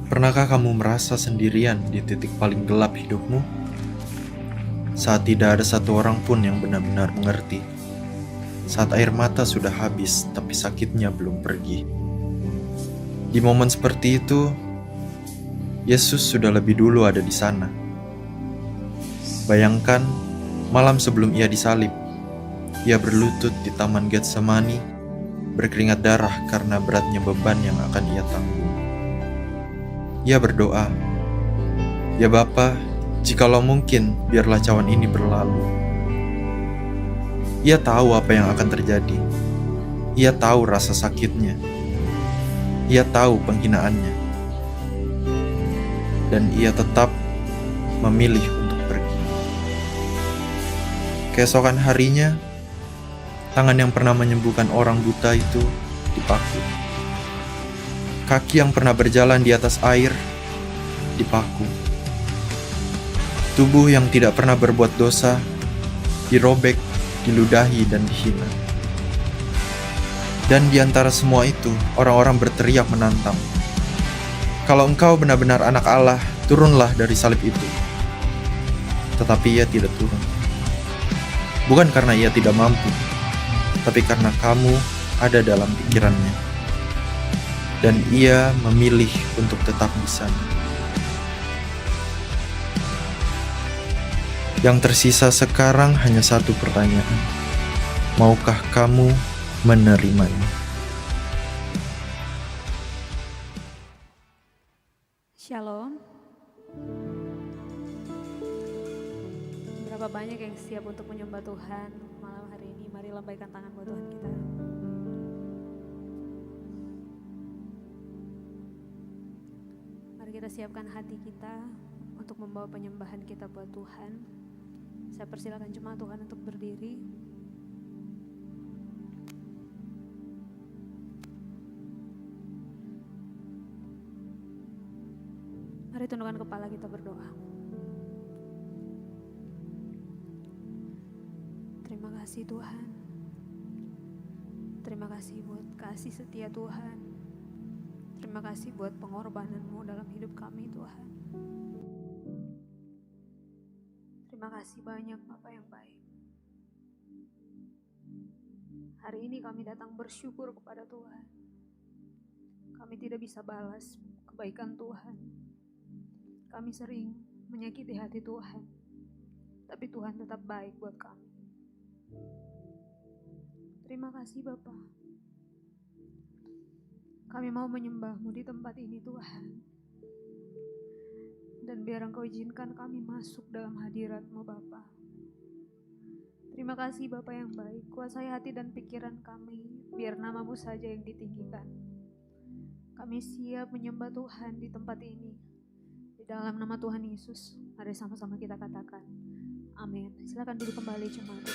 Pernahkah kamu merasa sendirian di titik paling gelap hidupmu? Saat tidak ada satu orang pun yang benar-benar mengerti. Saat air mata sudah habis, tapi sakitnya belum pergi. Di momen seperti itu, Yesus sudah lebih dulu ada di sana. Bayangkan, malam sebelum ia disalib, ia berlutut di Taman Getsemani, berkeringat darah karena beratnya beban yang akan ia tanggung. Ia berdoa, "Ya Bapa, jikalau mungkin, biarlah cawan ini berlalu." Ia tahu apa yang akan terjadi. Ia tahu rasa sakitnya. Ia tahu penghinaannya. Dan ia tetap memilih untuk pergi. Keesokan harinya, tangan yang pernah menyembuhkan orang buta itu dipaku. Kaki yang pernah berjalan di atas air dipaku. Tubuh yang tidak pernah berbuat dosa dirobek, diludahi, dan dihina. Dan di antara semua itu, orang-orang berteriak menantang, "Kalau engkau benar-benar anak Allah, turunlah dari salib itu." Tetapi ia tidak turun. Bukan karena ia tidak mampu, tapi karena kamu ada dalam pikirannya. Dan ia memilih untuk tetap di sana. Yang tersisa sekarang hanya satu pertanyaan. Maukah kamu menerimanya? Shalom. Berapa banyak yang siap untuk menyembah Tuhan malam hari ini? Mari lambaikan tangan buat Tuhan kita. Mari kita siapkan hati kita untuk membawa penyembahan kita buat Tuhan. Saya persilakan jemaat Tuhan untuk berdiri. Mari tundukkan kepala kita berdoa. Terima kasih Tuhan. Terima kasih buat kasih setia Tuhan. Terima kasih buat pengorbanan-Mu dalam hidup kami Tuhan. Terima kasih banyak Bapa yang baik. Hari ini kami datang bersyukur kepada Tuhan. Kami tidak bisa balas kebaikan Tuhan. Kami sering menyakiti hati Tuhan, tapi Tuhan tetap baik buat kami. Terima kasih Bapa. Kami mau menyembah-Mu di tempat ini Tuhan. Dan biar Engkau izinkan kami masuk dalam hadirat-Mu Bapa. Terima kasih Bapa yang baik. Kuasai hati dan pikiran kami, biar nama-Mu saja yang ditinggikan. Kami siap menyembah Tuhan di tempat ini. Di dalam nama Tuhan Yesus, mari sama-sama kita katakan, amin. Silakan duduk kembali jemaat.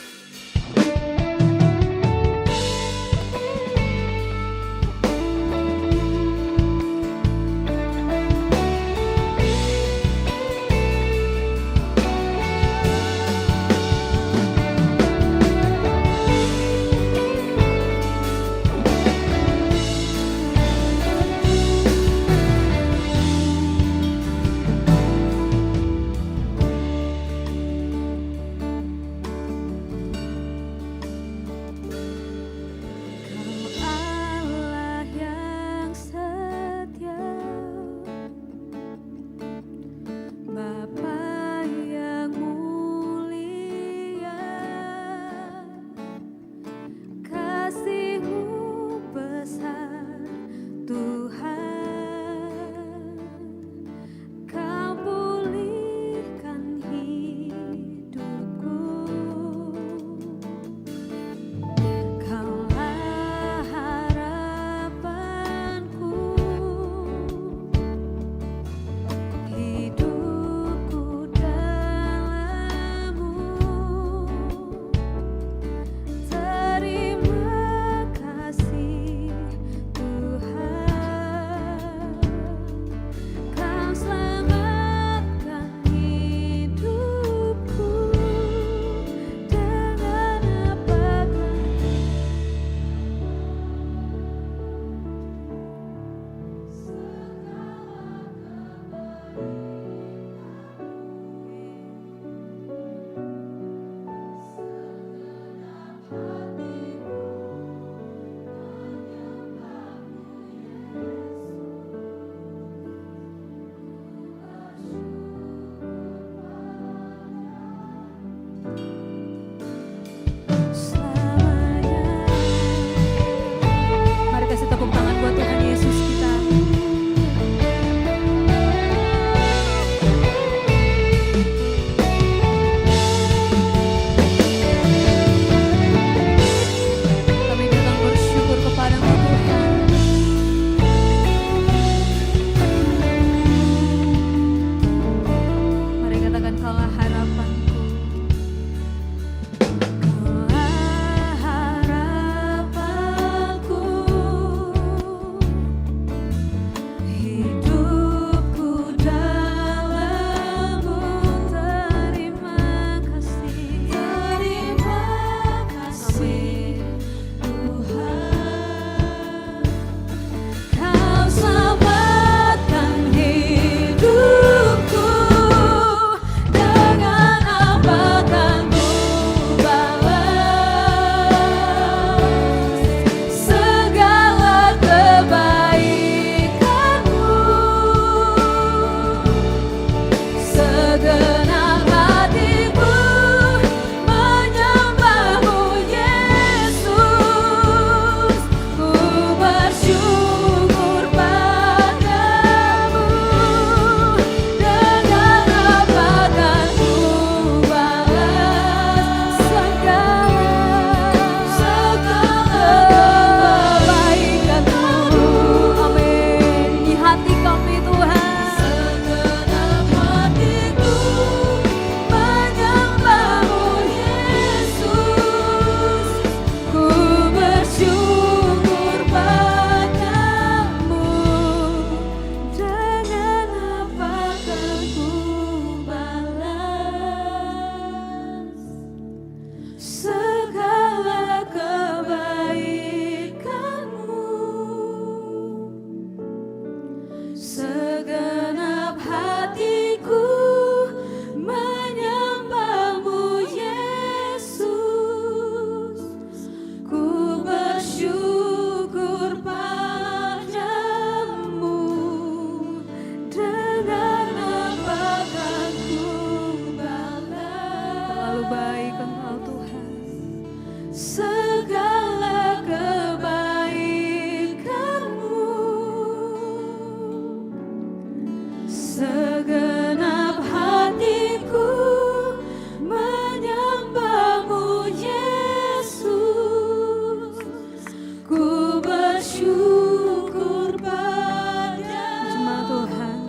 buat Tuhan Yesus kita. Kami datang bersyukur kepadamu Tuhan. Mari katakan kaulah harapanku. Kaulah harapanku. Hidupku dalam-Mu. Terima kasih. Terima kasih Tuhan. Kau selamatkan hidupku. Dengan apa kan ku balas segala kebaikan-Mu. Segenap hatiku menyembah-Mu Yesus. Ku bersyukur padamu. Dengan apa kan ku balas segala kebaikan-Mu. Amin. Di hati kami Tuhan. Segenap hatiku menyembah-Mu Yesus. Ku bersyukur padamu. Dengan apa kan ku balas segala kebaikan-Mu. Segenap hatiku menyembah-Mu Yesus. Ku bersyukur padamu. Dengan apa kan ku balas. Terlalu baik Engkau Tuhan. Segala kebaikan-Mu. Segenap hatiku menyembah-Mu Yesus. Ku bersyukur padamu. Jemaat Tuhan.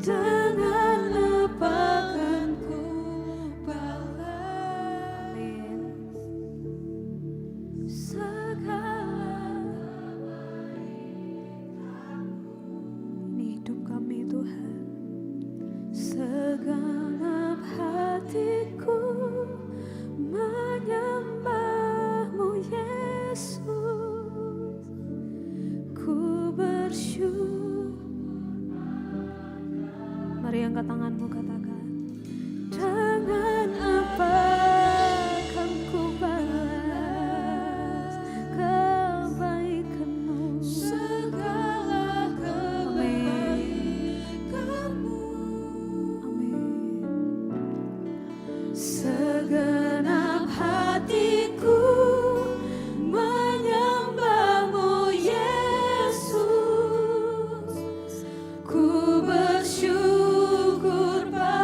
Dengan apa kan ku balas. Amin. Ini hidup kami Tuhan. Segenap hatiku menyembah-Mu Yesus. Ku bersyukur. Mari angkat tanganmu, katakan. Dengan apa kan ku balas kebaikan-Mu. Segala kebaikan-Mu. Amin. Segenap hatiku menyembah-Mu Yesus. Ku bersyukur padamu.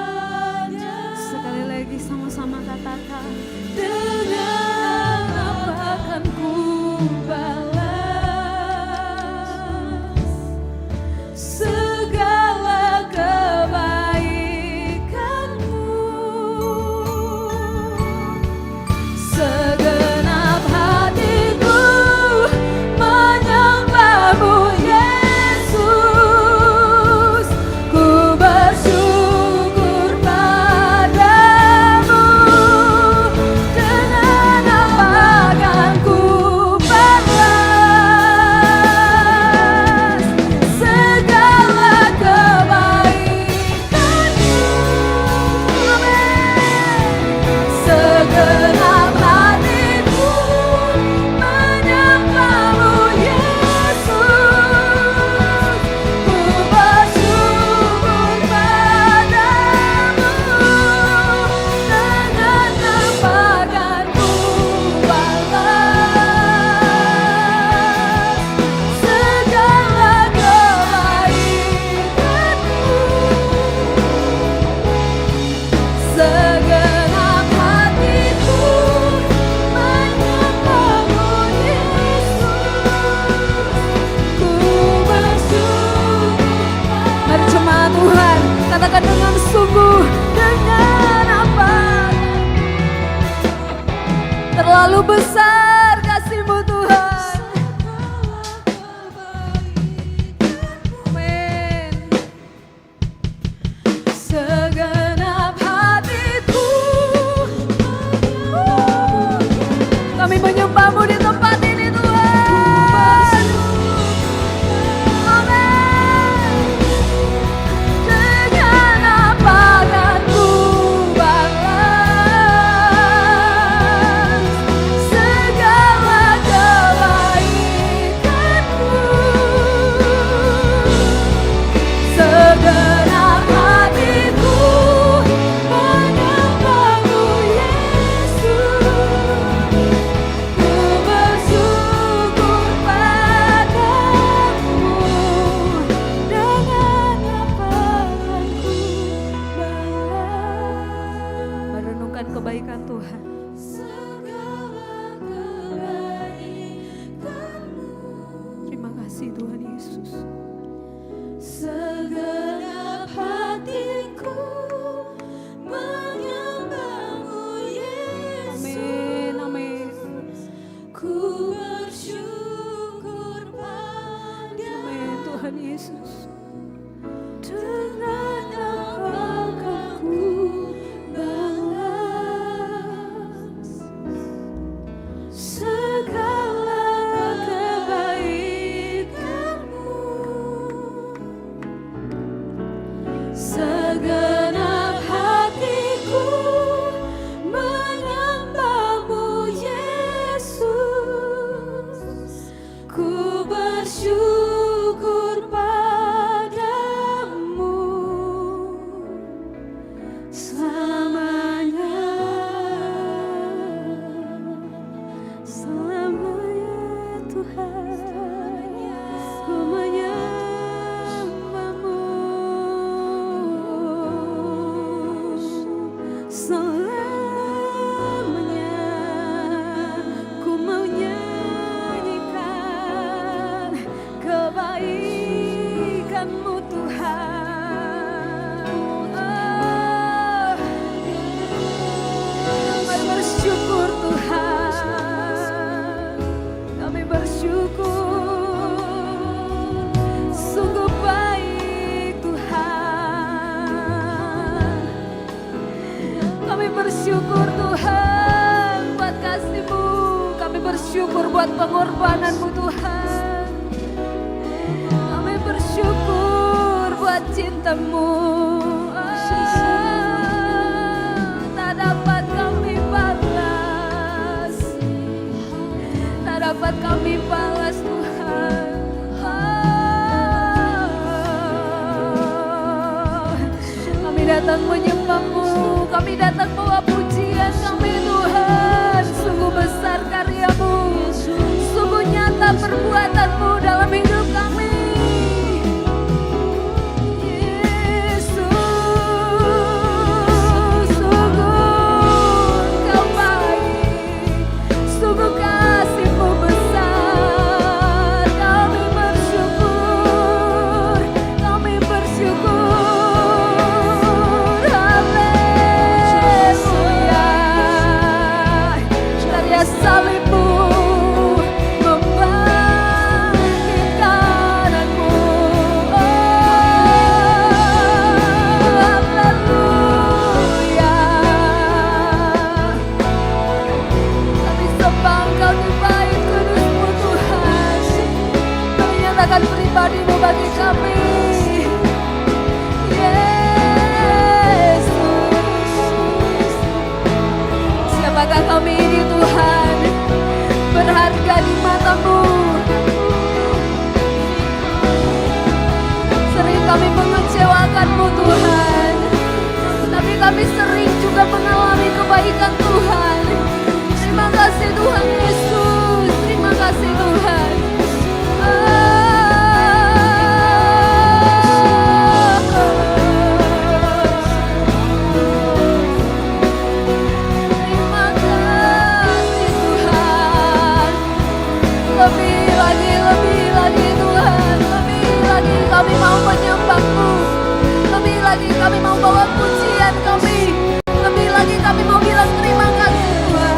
Sungguh besar kasih-Mu Tuhan. Amin. Segenap hatiku kami menyembah-Mu di tempat ini Tuhan. Amin. Dengan apa akan ku balas segala kebaikan-Mu. Segenap hatiku menyembah-Mu Yesus. Ku bersyukur padamu. Dengan apa akan ku balas. Merenungkan kebaikan Tuhan. Terima kasih Tuhan Yesus. Segenap hatiku menyembah-Mu Yesus. Amin, amin. Ku bersyukur padamu. Amin Tuhan Yesus. Dengan apa akan ku balas segala kebaikan-Mu. Segenap hatiku menyembah-Mu Yesus. Ku bersyukur padamu selamanya. Selamanya Tuhan, ku menyembah-Mu. Selamanya ku mau nyanyikan kebaikan-Mu Tuhan. Kami bersyukur Tuhan. Kami bersyukur. Sungguh baik Tuhan. Kami bersyukur Tuhan buat kasih-Mu. Kami bersyukur buat pengorbanan-Mu Tuhan. Kami bersyukur buat cinta-Mu. Tak dapat kami balas. Tak dapat kami balas Tuhan. Kami datang menyembah-Mu. Kami datang bawa pujian kami Tuhan. Sungguh besar karya-Mu. Sungguh nyata perbuatan-Mu dalam hidup kami. Yesus, sungguh Engkau baik. Sungguh kasih-Mu besar. Kami bersyukur. Kami bersyukur. Haleluya. Karya salib-Mu membangkitkan aku. Haleluya. Kami sembah Engkau di bait kudus-Mu Tuhan. Kami nyatakan pribadi-Mu bagi kami. Yesus, siapakah kami ini Tuhan? Berharga di mata-Mu. Sering kami mengecewakan-Mu Tuhan, tapi kami sering juga mengalami kebaikan Tuhan. Terima kasih Tuhan Yesus. Terima kasih Tuhan. Terima kasih Tuhan. Lebih lagi Tuhan. Lebih lagi kami mau menyembah-Mu. Lebih lagi kami mau bawa pujian kami. Lebih lagi kami mau bilang terima kasih Tuhan.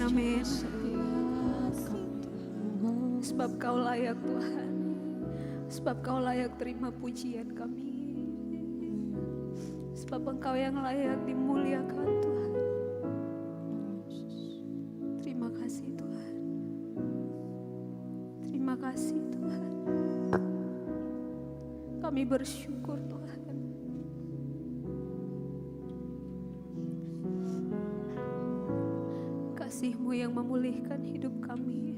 amin. Sebab Kau layak Tuhan, sebab Kau layak terima pujian kami, sebab Engkau yang layak dimuliakan Tuhan. Terima kasih Tuhan, terima kasih Tuhan. Kami bersyukur Tuhan. Kasih-Mu yang memulihkan hidup kami,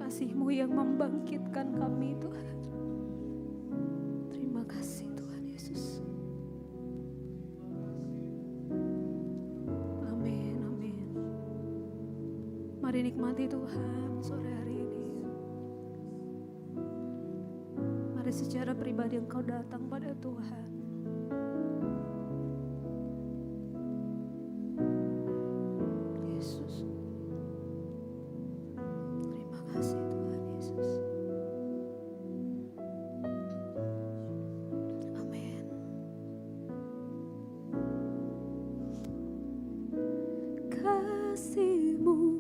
Kasih-Mu yang membangkitkan kami Tuhan. Terima kasih Tuhan Yesus. Amin, amin. Mari nikmati Tuhan sore hari ini. Mari secara pribadi engkau datang pada Tuhan. Yesus. Terima kasih Tuhan Yesus. Amin. Kasih-Mu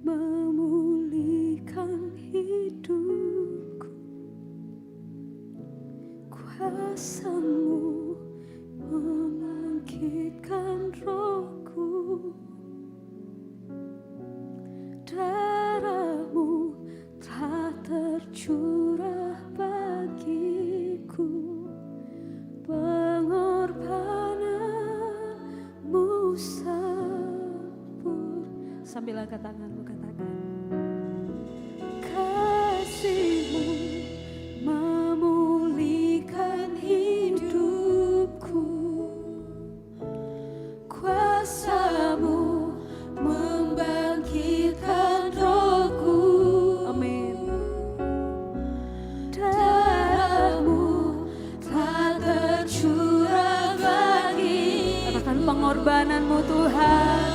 memulihkan hidupku, kuasa-Mu membangkitkan rohku, darah-Mu telah tercurah bagiku, pengorbanan-Mu sempurna. Sambil angkat tanganmu katakan, kasih-Mu memulihkan hidupku, kuasa-Mu membangkitkan rohku. Amin. Darah-Mu telah tercurah bagi. Katakan pengorbanan-Mu Tuhan.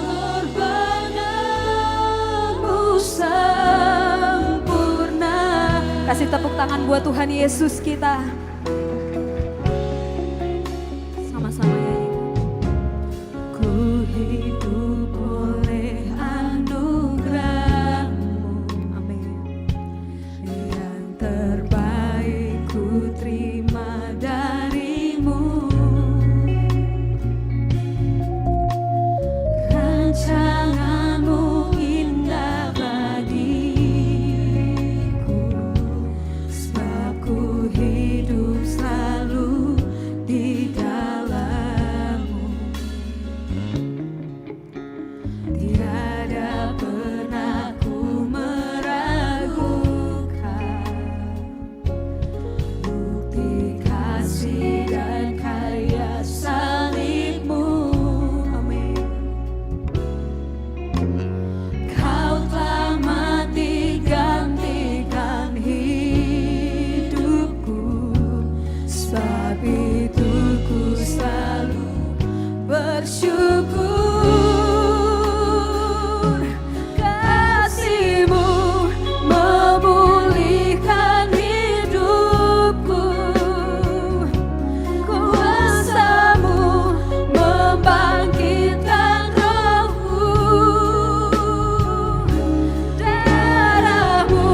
Pengorbanan-Mu sempurna. Kasih tepuk tangan buat Tuhan Yesus kita. Sama-sama ya. Ku hidup oleh anugerah-Mu. Amin. Yang terbaik ku terima dari-Mu. Rancangan-Mu indah bagiku, sebab ku hidup selalu di dalam-Mu. Tiada pernah ku meragukan bukti kasih dan karya salib-Mu. Amin. Kau telah mati gantikan hidupku, sebab itu ku selalu bersyukur. Kasih-Mu memulihkan hidupku, kuasa-Mu membangkitkan rohku, darah-Mu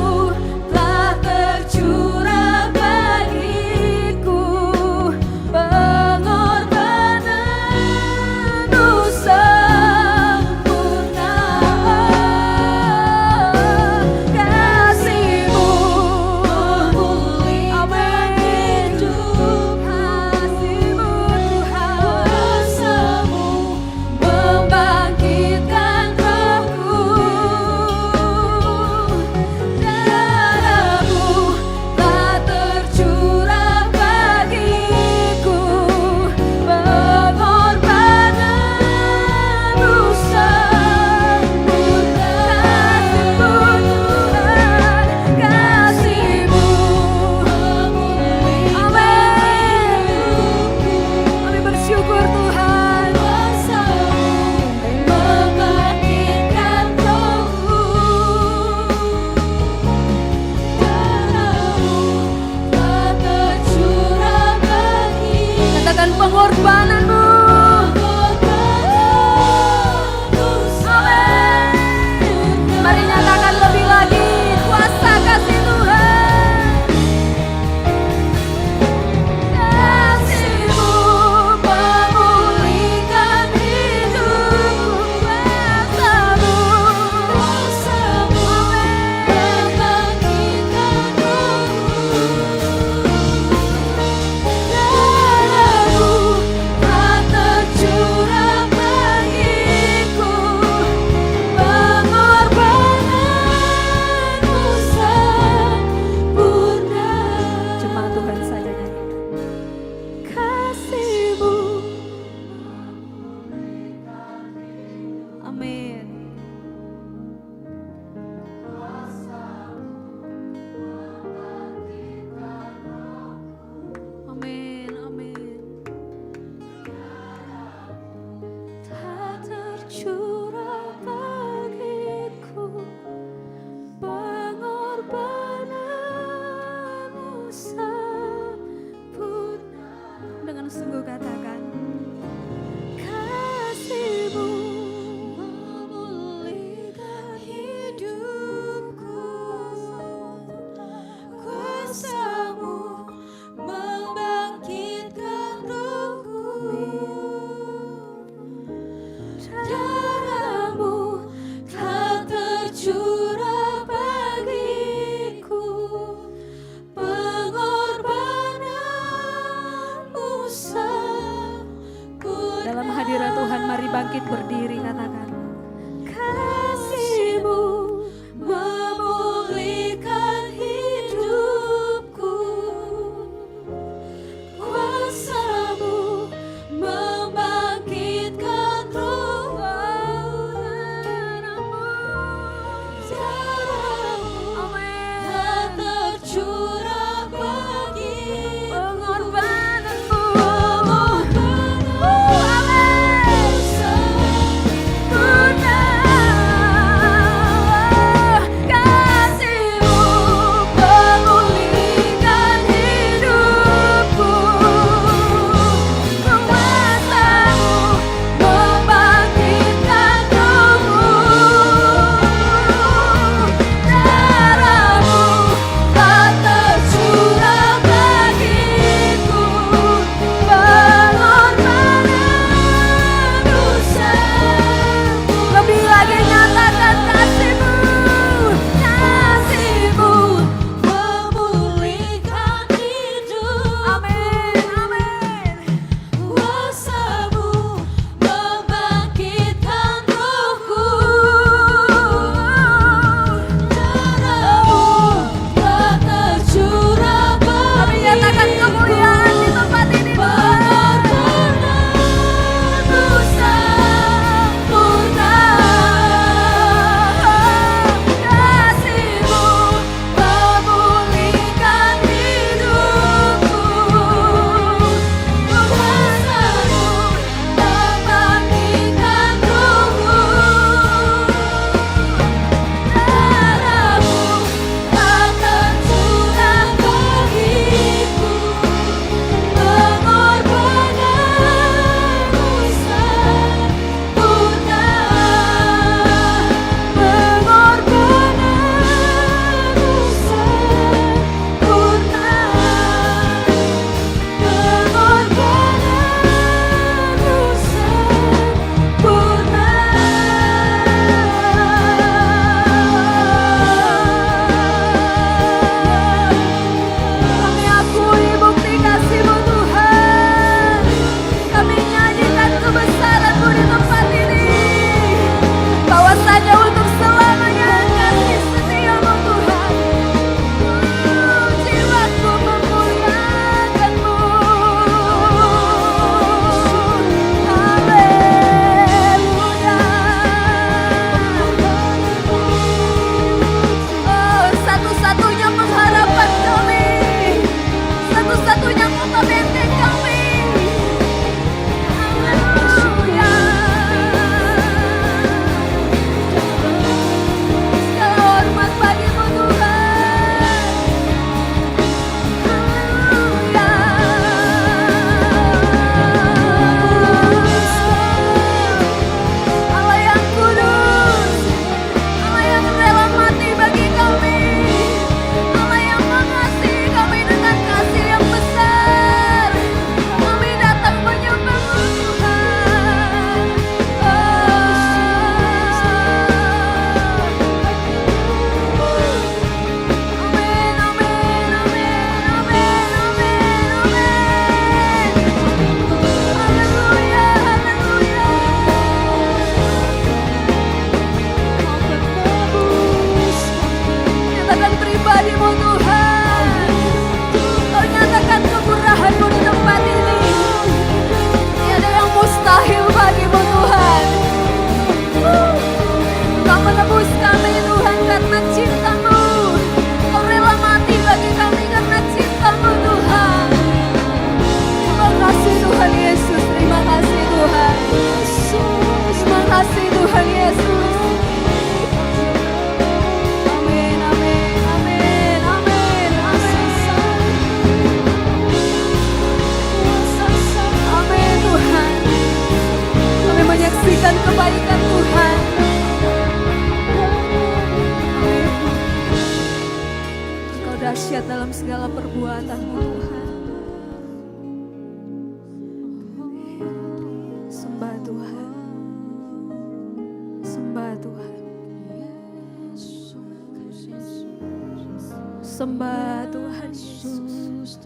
telah tercurah bagiku, pengorbanan-Mu hadirat Tuhan, mari bangkit berdiri, katakan. Kasih-Mu memulihkan hidupku, kuasa-Mu membangkitkan rohku, darah-Mu tak tercurah bagi pengorbananmu. dahsyat dalam segala perbuatan-Mu Tuhan. Sembah Tuhan. Sembah Tuhan. Sembah Tuhan Yesus.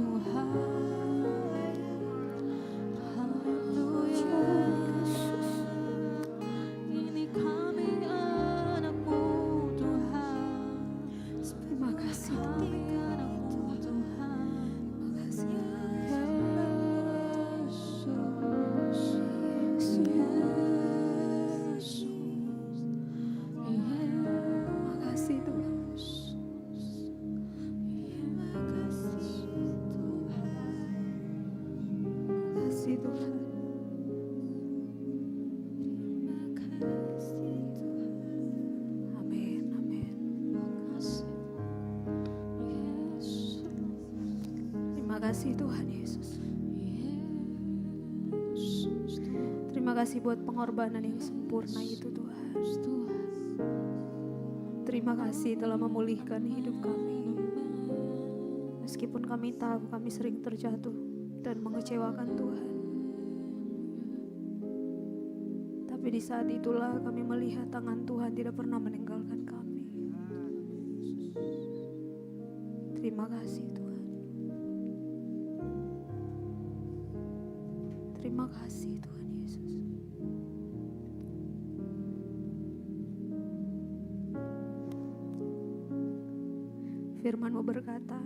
Haleluya. kasih Tuhan Yesus. Terima kasih buat pengorbanan yang sempurna itu Tuhan. Terima kasih telah memulihkan hidup kami. Meskipun kami tahu kami sering terjatuh dan mengecewakan Tuhan. Tapi di saat itulah kami melihat tangan Tuhan tidak pernah meninggalkan kami. Terima kasih Tuhan. Terima kasih Tuhan Yesus. Firman-Mu berkata,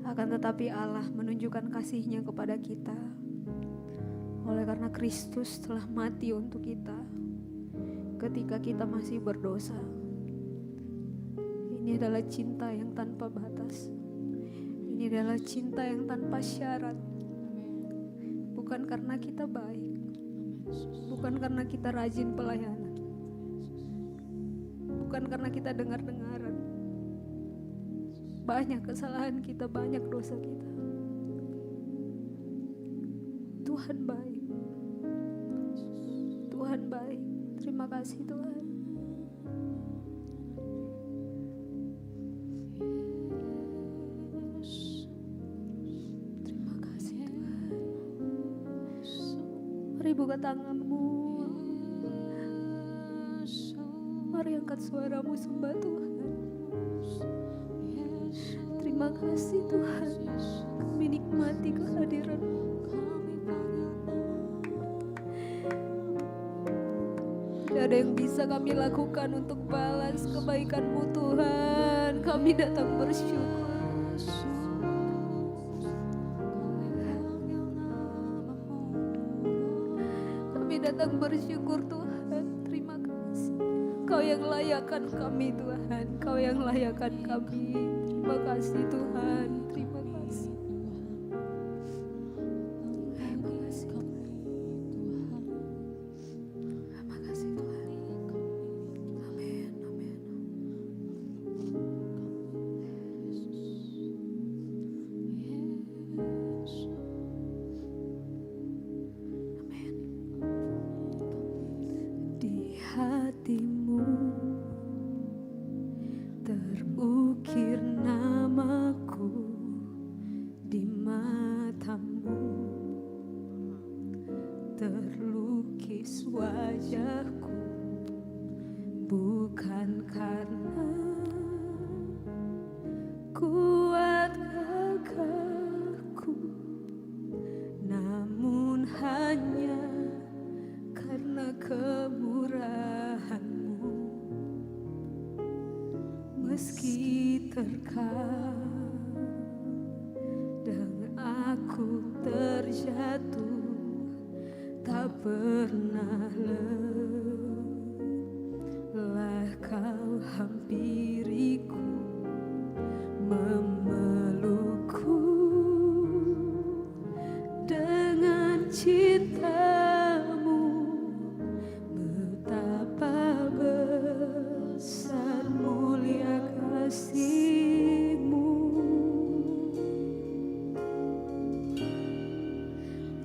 akan tetapi Allah menunjukkan kasih-Nya kepada kita oleh karena Kristus telah mati untuk kita ketika kita masih berdosa. Ini adalah cinta yang tanpa batas. Ini adalah cinta yang tanpa syarat. Bukan karena kita baik, bukan karena kita rajin pelayanan, bukan karena kita dengar-dengaran. Banyak kesalahan kita, banyak dosa kita. Tuhan baik. Tuhan baik. Terima kasih Tuhan. Terima kasih Tuhan. Mari buka tanganmu. Mari angkat suaramu sembah Tuhan. Terima kasih Tuhan, kami nikmati kehadiran-Mu. Tidak ada yang bisa kami lakukan untuk balas kebaikan-Mu Tuhan. Kami datang bersyukur. Kami datang bersyukur Tuhan. Terima kasih. Kau yang layakkan kami Tuhan. Kau yang layakkan kami. Terima kasih Tuhan, terima kasih. Terima kasih Tuhan. Terima kasih Tuhan. Amin, amin. Amin. Di hatimu terukir namaku, di matamu terlukis wajahku, bukan karena kuat gagahku, namun hanya karena kemurahan-Mu. Meski terkadang aku terjatuh, tak pernah lelah Kau hampiriku, memelukku dengan cinta-Mu. Betapa besar mulia kasih-Mu.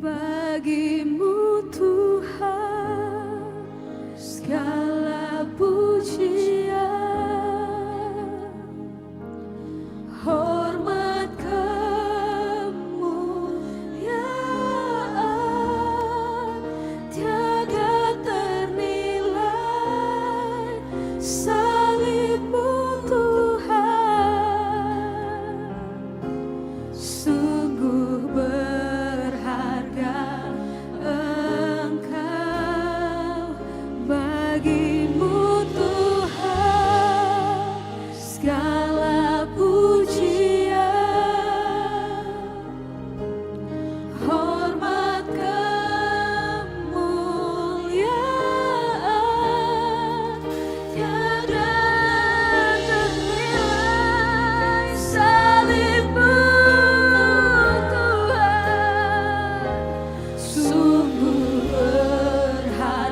Bagi-Mu Tuhan segala pujian, hormat kemuliaan tiada ternilai. Salib-Mu Tuhan sungguh berharga. Engkau bagi-Mu Tuhan segala pujian, hormat kemuliaan tiada ternilai. Salib-Mu Tuhan sungguh berharga.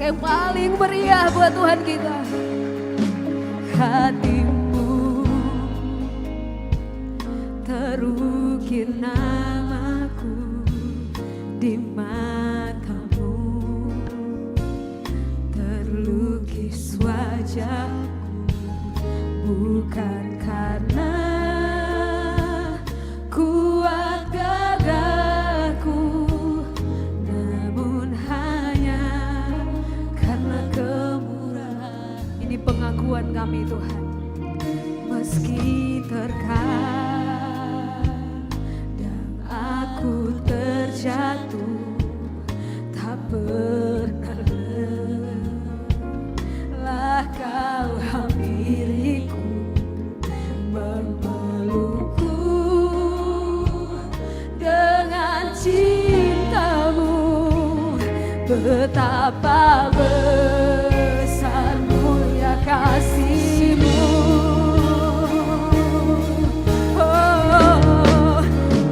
yang paling meriah buat Tuhan kita. Hatimu terukir namaku di matamu, terlukis wajahku bukan karena kuat gagahku, namun hanya karena kemurahan. Ini pengakuan kami Tuhan. Meski terkadang aku terjatuh, tak pernah lelah kau hampiriku, memelukku dengan cintamu. Betapa besar mulia kasih-Mu. Oh,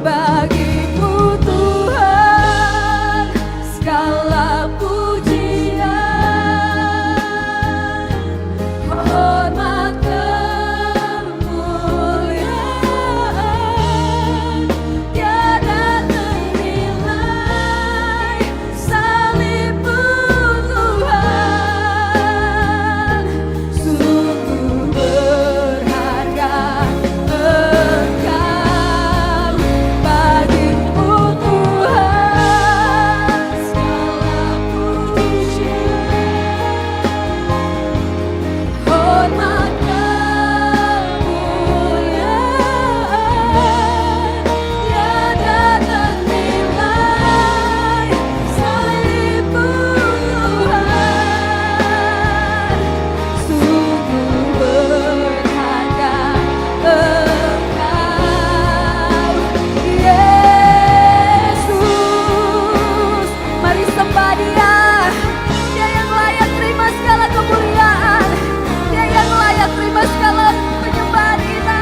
bagimu Tuhan segala pujian, hormat kemuliaan, tiada ternilai salib-Mu Tuhan. Sungguh berharga Engkau, bagimu Tuhan segala pujian, hormat kemuliaan, tiada ternilai salib-Mu Tuhan. Sungguh berharga Engkau, Yesus. Mari sembah Dia. Dia yang layak terima segala kemuliaan, Dia yang layak terima segala penyembahan kita.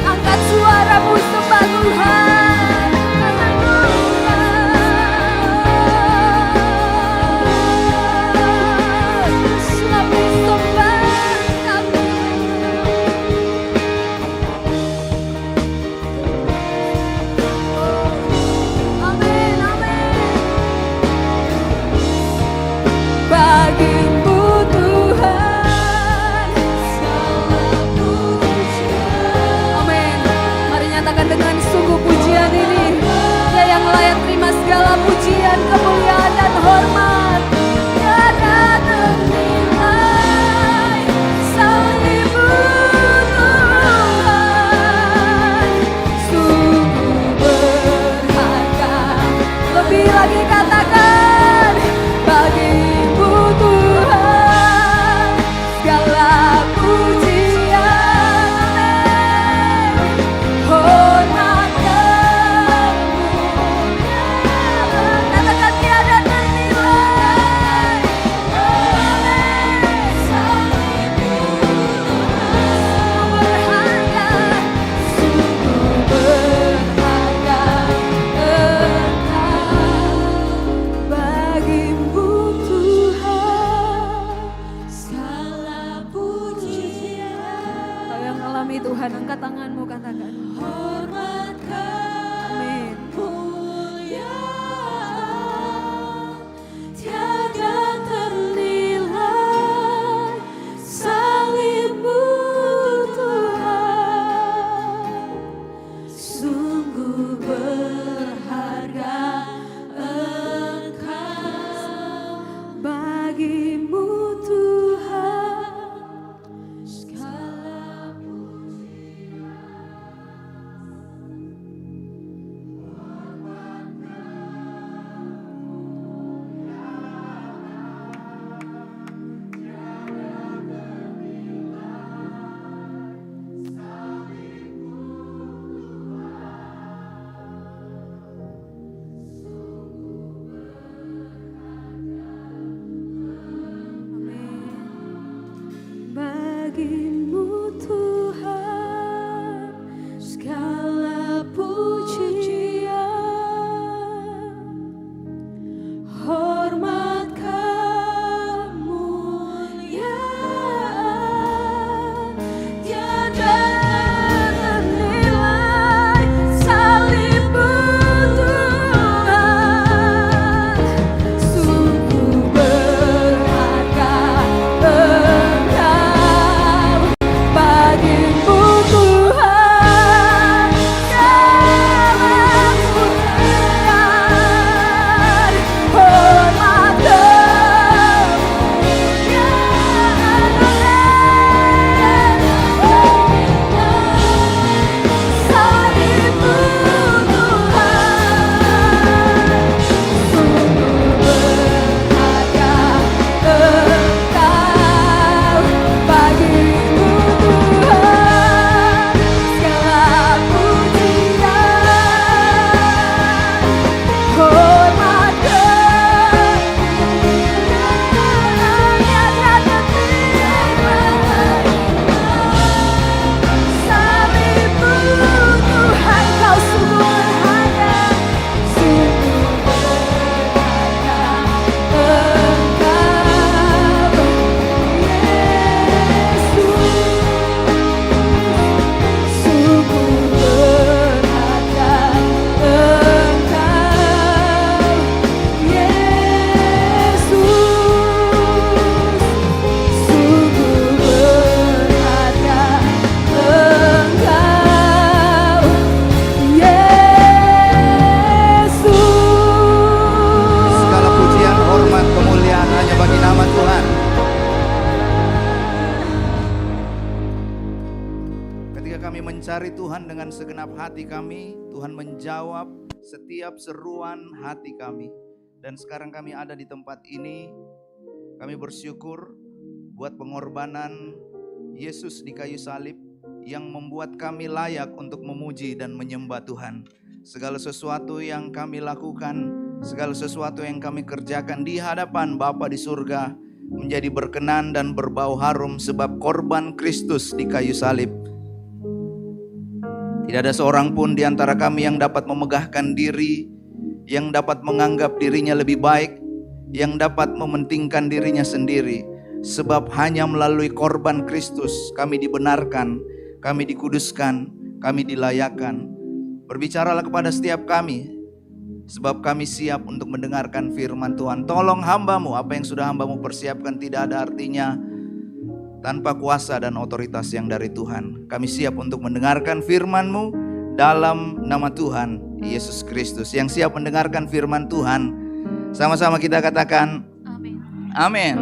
Angkat suaramu sembah Tuhan. Kami sembah kami. Amin, amin. Bagimu Tuhan segala pujian. Amin. Mari nyatakan dengan sungguh pujian ini. Dia yang layak terima segala pujian, kemuliaan dan hormat. Tiada ternilai salib-Mu Tuhan. Sungguh berharga. Lebih lagi katakan, bagimu Tuhan segala pujian, hormat kemuliaan. Katakan tiada ternilai. Salib-Mu Tuhan sungguh berharga Engkau, bagimu Tuhan segala pujian. Kau yang alami Tuhan, angkat tanganmu, katakan hormat kemuliaan, tiada ternilai salib-Mu Tuhan. Sungguh berharga Engkau, bagimu Tuhan segala pujian. Ketika kami mencari Tuhan dengan segenap hati kami, Tuhan menjawab setiap seruan hati kami. Dan sekarang kami ada di tempat ini, kami bersyukur buat pengorbanan Yesus di kayu salib yang membuat kami layak untuk memuji dan menyembah Tuhan. Segala sesuatu yang kami lakukan, segala sesuatu yang kami kerjakan di hadapan Bapa di surga menjadi berkenan dan berbau harum sebab korban Kristus di kayu salib. Tidak ada seorang pun di antara kami yang dapat memegahkan diri, yang dapat menganggap dirinya lebih baik, yang dapat mementingkan dirinya sendiri. Sebab hanya melalui korban Kristus kami dibenarkan, kami dikuduskan, kami dilayakkan. Berbicaralah kepada setiap kami, sebab kami siap untuk mendengarkan firman Tuhan. Tolong hamba-Mu, apa yang sudah hamba-Mu persiapkan tidak ada artinya tanpa kuasa dan otoritas yang dari Tuhan. Kami siap untuk mendengarkan firman-Mu dalam nama Tuhan Yesus Kristus. Yang siap mendengarkan firman Tuhan, sama-sama kita katakan amin. Amin.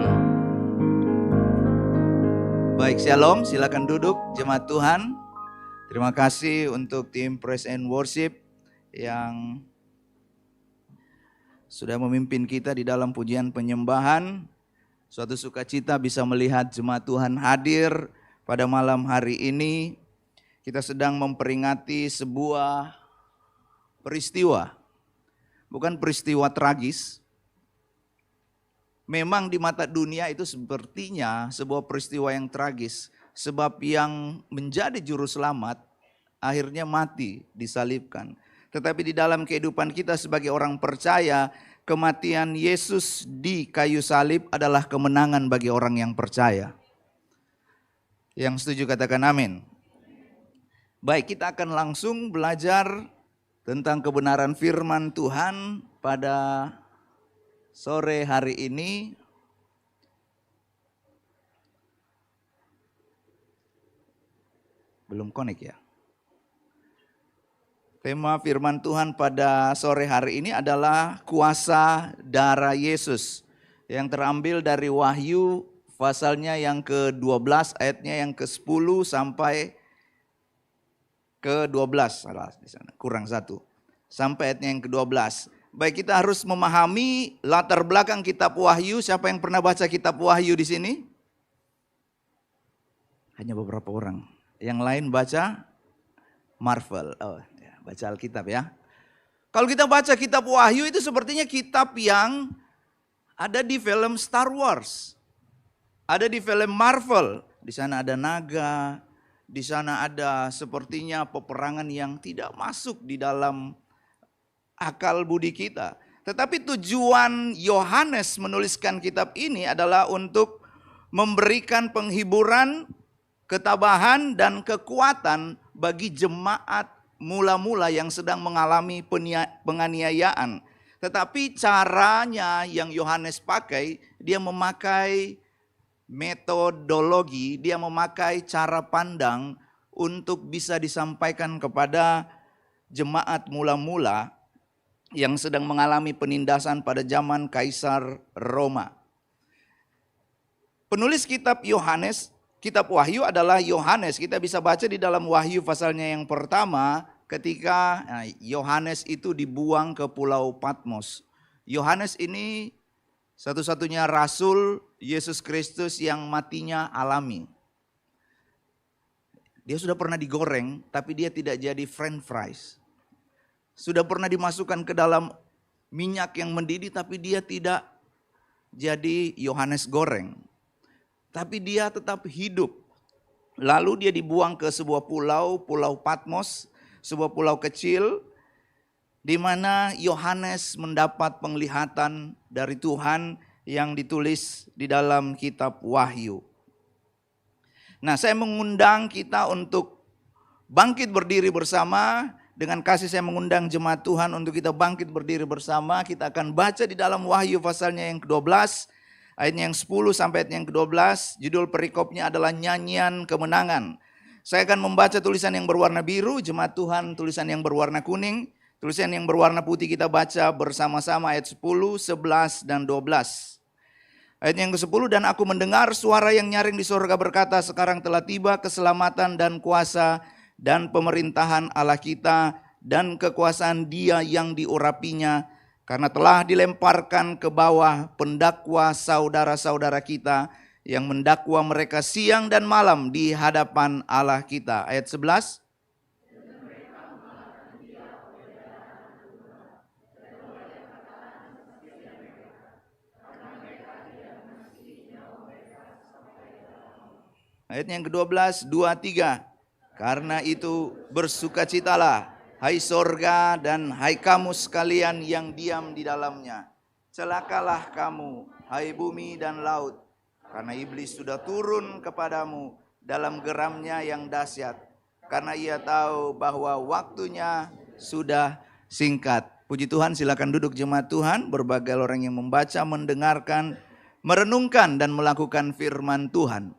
Baik, shalom, silakan duduk jemaat Tuhan. Terima kasih untuk tim Praise and Worship yang sudah memimpin kita di dalam pujian penyembahan. Suatu sukacita bisa melihat jemaat Tuhan hadir pada malam hari ini. Kita sedang memperingati sebuah peristiwa, bukan peristiwa tragis. Memang di mata dunia itu sepertinya sebuah peristiwa yang tragis. Sebab yang menjadi juru selamat akhirnya mati, disalibkan. Tetapi di dalam kehidupan kita sebagai orang percaya, kematian Yesus di kayu salib adalah kemenangan bagi orang yang percaya. Yang setuju katakan amin. Baik, kita akan langsung belajar tentang kebenaran firman Tuhan pada sore hari ini. Belum connect ya. Tema firman Tuhan pada sore hari ini adalah kuasa darah Yesus. Yang terambil dari Wahyu pasalnya yang ke-12 ayatnya yang ke-10 sampai ke-12. Salah di sana, kurang satu. Sampai ayatnya yang ke-12. Baik, kita harus memahami latar belakang kitab Wahyu. Siapa yang pernah baca kitab Wahyu di sini? Hanya beberapa orang. Yang lain baca Marvel. Oh, ya, baca Alkitab ya. Kalau kita baca kitab Wahyu itu sepertinya kitab yang ada di film Star Wars. Ada di film Marvel. Di sana ada naga. Di sana ada sepertinya peperangan yang tidak masuk di dalam akal budi kita. Tetapi tujuan Yohanes menuliskan kitab ini adalah untuk memberikan penghiburan, ketabahan dan kekuatan bagi jemaat mula-mula yang sedang mengalami penganiayaan. Tetapi caranya yang Yohanes pakai, dia memakai metodologi, dia memakai cara pandang untuk bisa disampaikan kepada jemaat mula-mula yang sedang mengalami penindasan pada zaman Kaisar Roma. Penulis kitab Yohanes, kitab Wahyu adalah Yohanes. Kita bisa baca di dalam Wahyu pasalnya yang pertama ketika Yohanes itu dibuang ke Pulau Patmos. Yohanes ini satu-satunya rasul Yesus Kristus yang matinya alami. Dia sudah pernah digoreng tapi dia tidak jadi french fries. Sudah pernah dimasukkan ke dalam minyak yang mendidih tapi dia tidak jadi Yohanes goreng. Tapi dia tetap hidup. Lalu dia dibuang ke sebuah pulau, Pulau Patmos, sebuah pulau kecil di mana Yohanes mendapat penglihatan dari Tuhan yang ditulis di dalam kitab Wahyu. Nah, saya mengundang kita untuk bangkit berdiri bersama. Dengan kasih saya mengundang jemaat Tuhan untuk kita bangkit berdiri bersama. Kita akan baca di dalam Wahyu pasalnya yang ke-12. Ayatnya yang 10 sampai ayatnya yang ke-12. Judul perikopnya adalah nyanyian kemenangan. Saya akan membaca tulisan yang berwarna biru. Jemaat Tuhan tulisan yang berwarna kuning. Tulisan yang berwarna putih kita baca bersama-sama ayat 10, 11 dan 12. Ayat yang ke-10, dan aku mendengar suara yang nyaring di surga berkata, sekarang telah tiba keselamatan dan kuasa dan pemerintahan Allah kita dan kekuasaan Dia yang diurapinya, karena telah dilemparkan ke bawah pendakwa saudara-saudara kita yang mendakwa mereka siang dan malam di hadapan Allah kita. Ayat 11. Ayat yang ke-12, 2-3. Karena itu bersukacitalah, hai sorga dan hai kamu sekalian yang diam di dalamnya. Celakalah kamu, hai bumi dan laut, karena iblis sudah turun kepadamu dalam geramnya yang dahsyat. Karena ia tahu bahwa waktunya sudah singkat. Puji Tuhan, silakan duduk jemaat Tuhan. Berbagai orang yang membaca, mendengarkan, merenungkan dan melakukan firman Tuhan.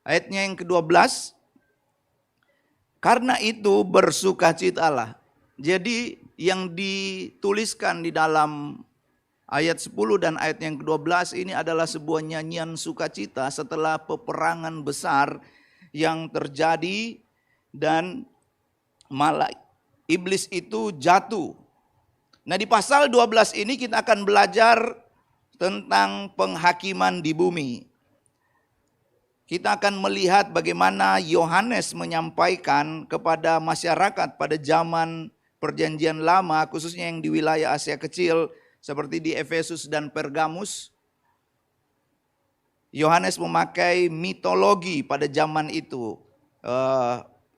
Ayatnya yang ke-12, karena itu bersukacitalah. Jadi yang dituliskan di dalam ayat 10 dan ayat yang ke-12 ini adalah sebuah nyanyian sukacita setelah peperangan besar yang terjadi dan malah iblis itu jatuh. Nah, di pasal 12 ini kita akan belajar tentang penghakiman di bumi. Kita akan melihat bagaimana Yohanes menyampaikan kepada masyarakat pada zaman Perjanjian Lama, khususnya yang di wilayah Asia Kecil, seperti di Efesus dan Pergamus. Yohanes memakai mitologi pada zaman itu.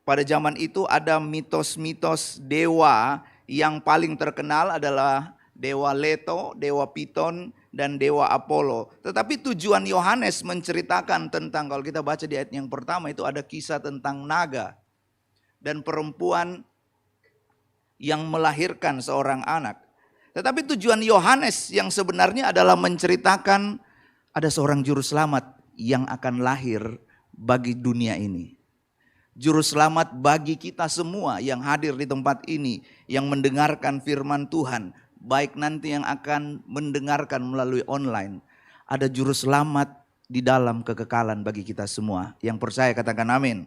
Pada zaman itu ada mitos-mitos dewa, yang paling terkenal adalah Dewa Leto, Dewa Piton, dan Dewa Apollo. Tetapi tujuan Yohanes menceritakan tentang, kalau kita baca di ayat yang pertama itu ada kisah tentang naga dan perempuan yang melahirkan seorang anak. Tetapi tujuan Yohanes yang sebenarnya adalah menceritakan ada seorang juru selamat yang akan lahir bagi dunia ini. Juru selamat bagi kita semua yang hadir di tempat ini, yang mendengarkan firman Tuhan. Baik nanti yang akan mendengarkan melalui online. Ada juru selamat di dalam kekekalan bagi kita semua. Yang percaya katakan amin.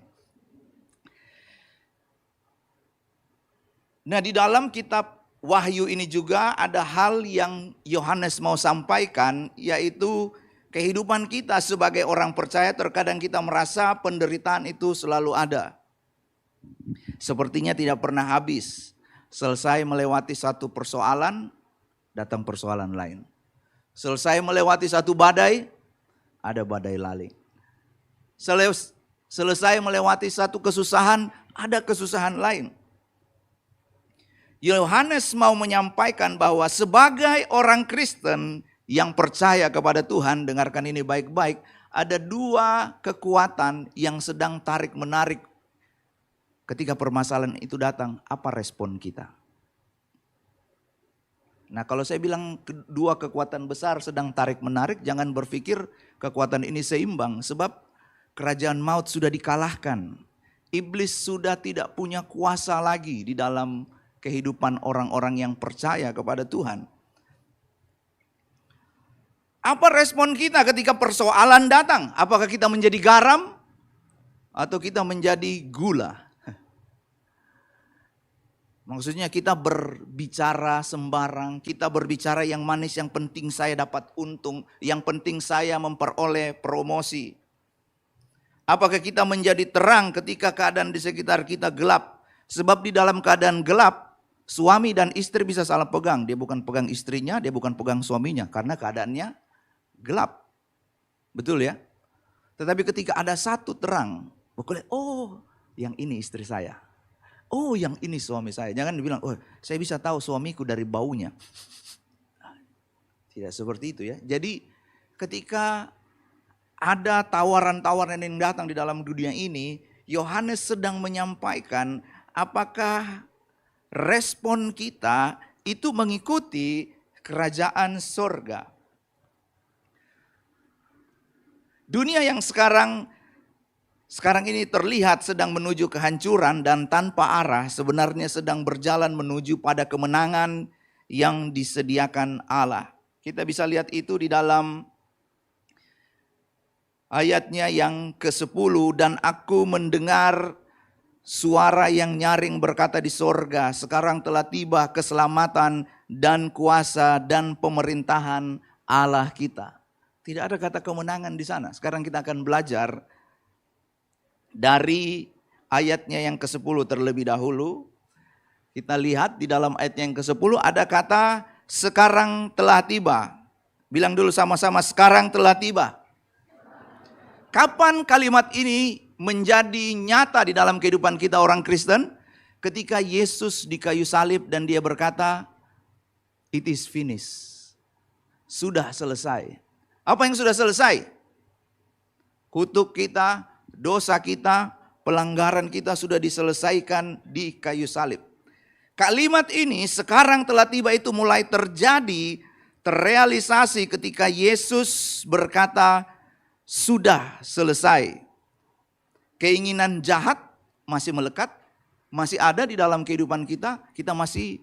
Nah, di dalam kitab Wahyu ini juga ada hal yang Yohanes mau sampaikan, yaitu kehidupan kita sebagai orang percaya. Terkadang kita merasa penderitaan itu selalu ada. Sepertinya tidak pernah habis. Selesai melewati satu persoalan, datang persoalan lain. Selesai melewati satu badai, ada badai lain. Selesai melewati satu kesusahan, ada kesusahan lain. Yohanes mau menyampaikan bahwa sebagai orang Kristen yang percaya kepada Tuhan, dengarkan ini baik-baik, ada dua kekuatan yang sedang tarik-menarik. Ketika permasalahan itu datang, apa respon kita? Nah, kalau saya bilang dua kekuatan besar sedang tarik-menarik, jangan berpikir kekuatan ini seimbang. Sebab kerajaan maut sudah dikalahkan. Iblis sudah tidak punya kuasa lagi di dalam kehidupan orang-orang yang percaya kepada Tuhan. Apa respon kita ketika persoalan datang? Apakah kita menjadi garam atau kita menjadi gula? Maksudnya kita berbicara sembarang, kita berbicara yang manis, yang penting saya dapat untung, yang penting saya memperoleh promosi. Apakah kita menjadi terang ketika keadaan di sekitar kita gelap? Sebab di dalam keadaan gelap, suami dan istri bisa salah pegang. Dia bukan pegang istrinya, dia bukan pegang suaminya, karena keadaannya gelap. Betul ya? Tetapi ketika ada satu terang, oh yang ini istri saya. Oh yang ini suami saya. Jangan dibilang, oh saya bisa tahu suamiku dari baunya. Tidak seperti itu ya. Jadi ketika ada tawaran-tawaran yang datang di dalam dunia ini, Yohanes sedang menyampaikan apakah respon kita itu mengikuti kerajaan sorga. Dunia yang sekarang ini terlihat sedang menuju kehancuran dan tanpa arah, sebenarnya sedang berjalan menuju pada kemenangan yang disediakan Allah. Kita bisa lihat itu di dalam ayatnya yang ke-10, dan aku mendengar suara yang nyaring berkata di sorga, sekarang telah tiba keselamatan dan kuasa dan pemerintahan Allah kita. Tidak ada kata kemenangan di sana. Sekarang kita akan belajar dari ayatnya yang ke-10 terlebih dahulu. Kita lihat di dalam ayat yang ke-10 ada kata sekarang telah tiba. Bilang dulu sama-sama, sekarang telah tiba. Kapan kalimat ini menjadi nyata di dalam kehidupan kita orang Kristen? Ketika Yesus di kayu salib dan dia berkata, it is finished. Sudah selesai. Apa yang sudah selesai? Kutuk kita, dosa kita, pelanggaran kita sudah diselesaikan di kayu salib. Kalimat ini sekarang telah tiba itu mulai terjadi, terrealisasi ketika Yesus berkata, sudah selesai. Keinginan jahat masih melekat, masih ada di dalam kehidupan kita, kita masih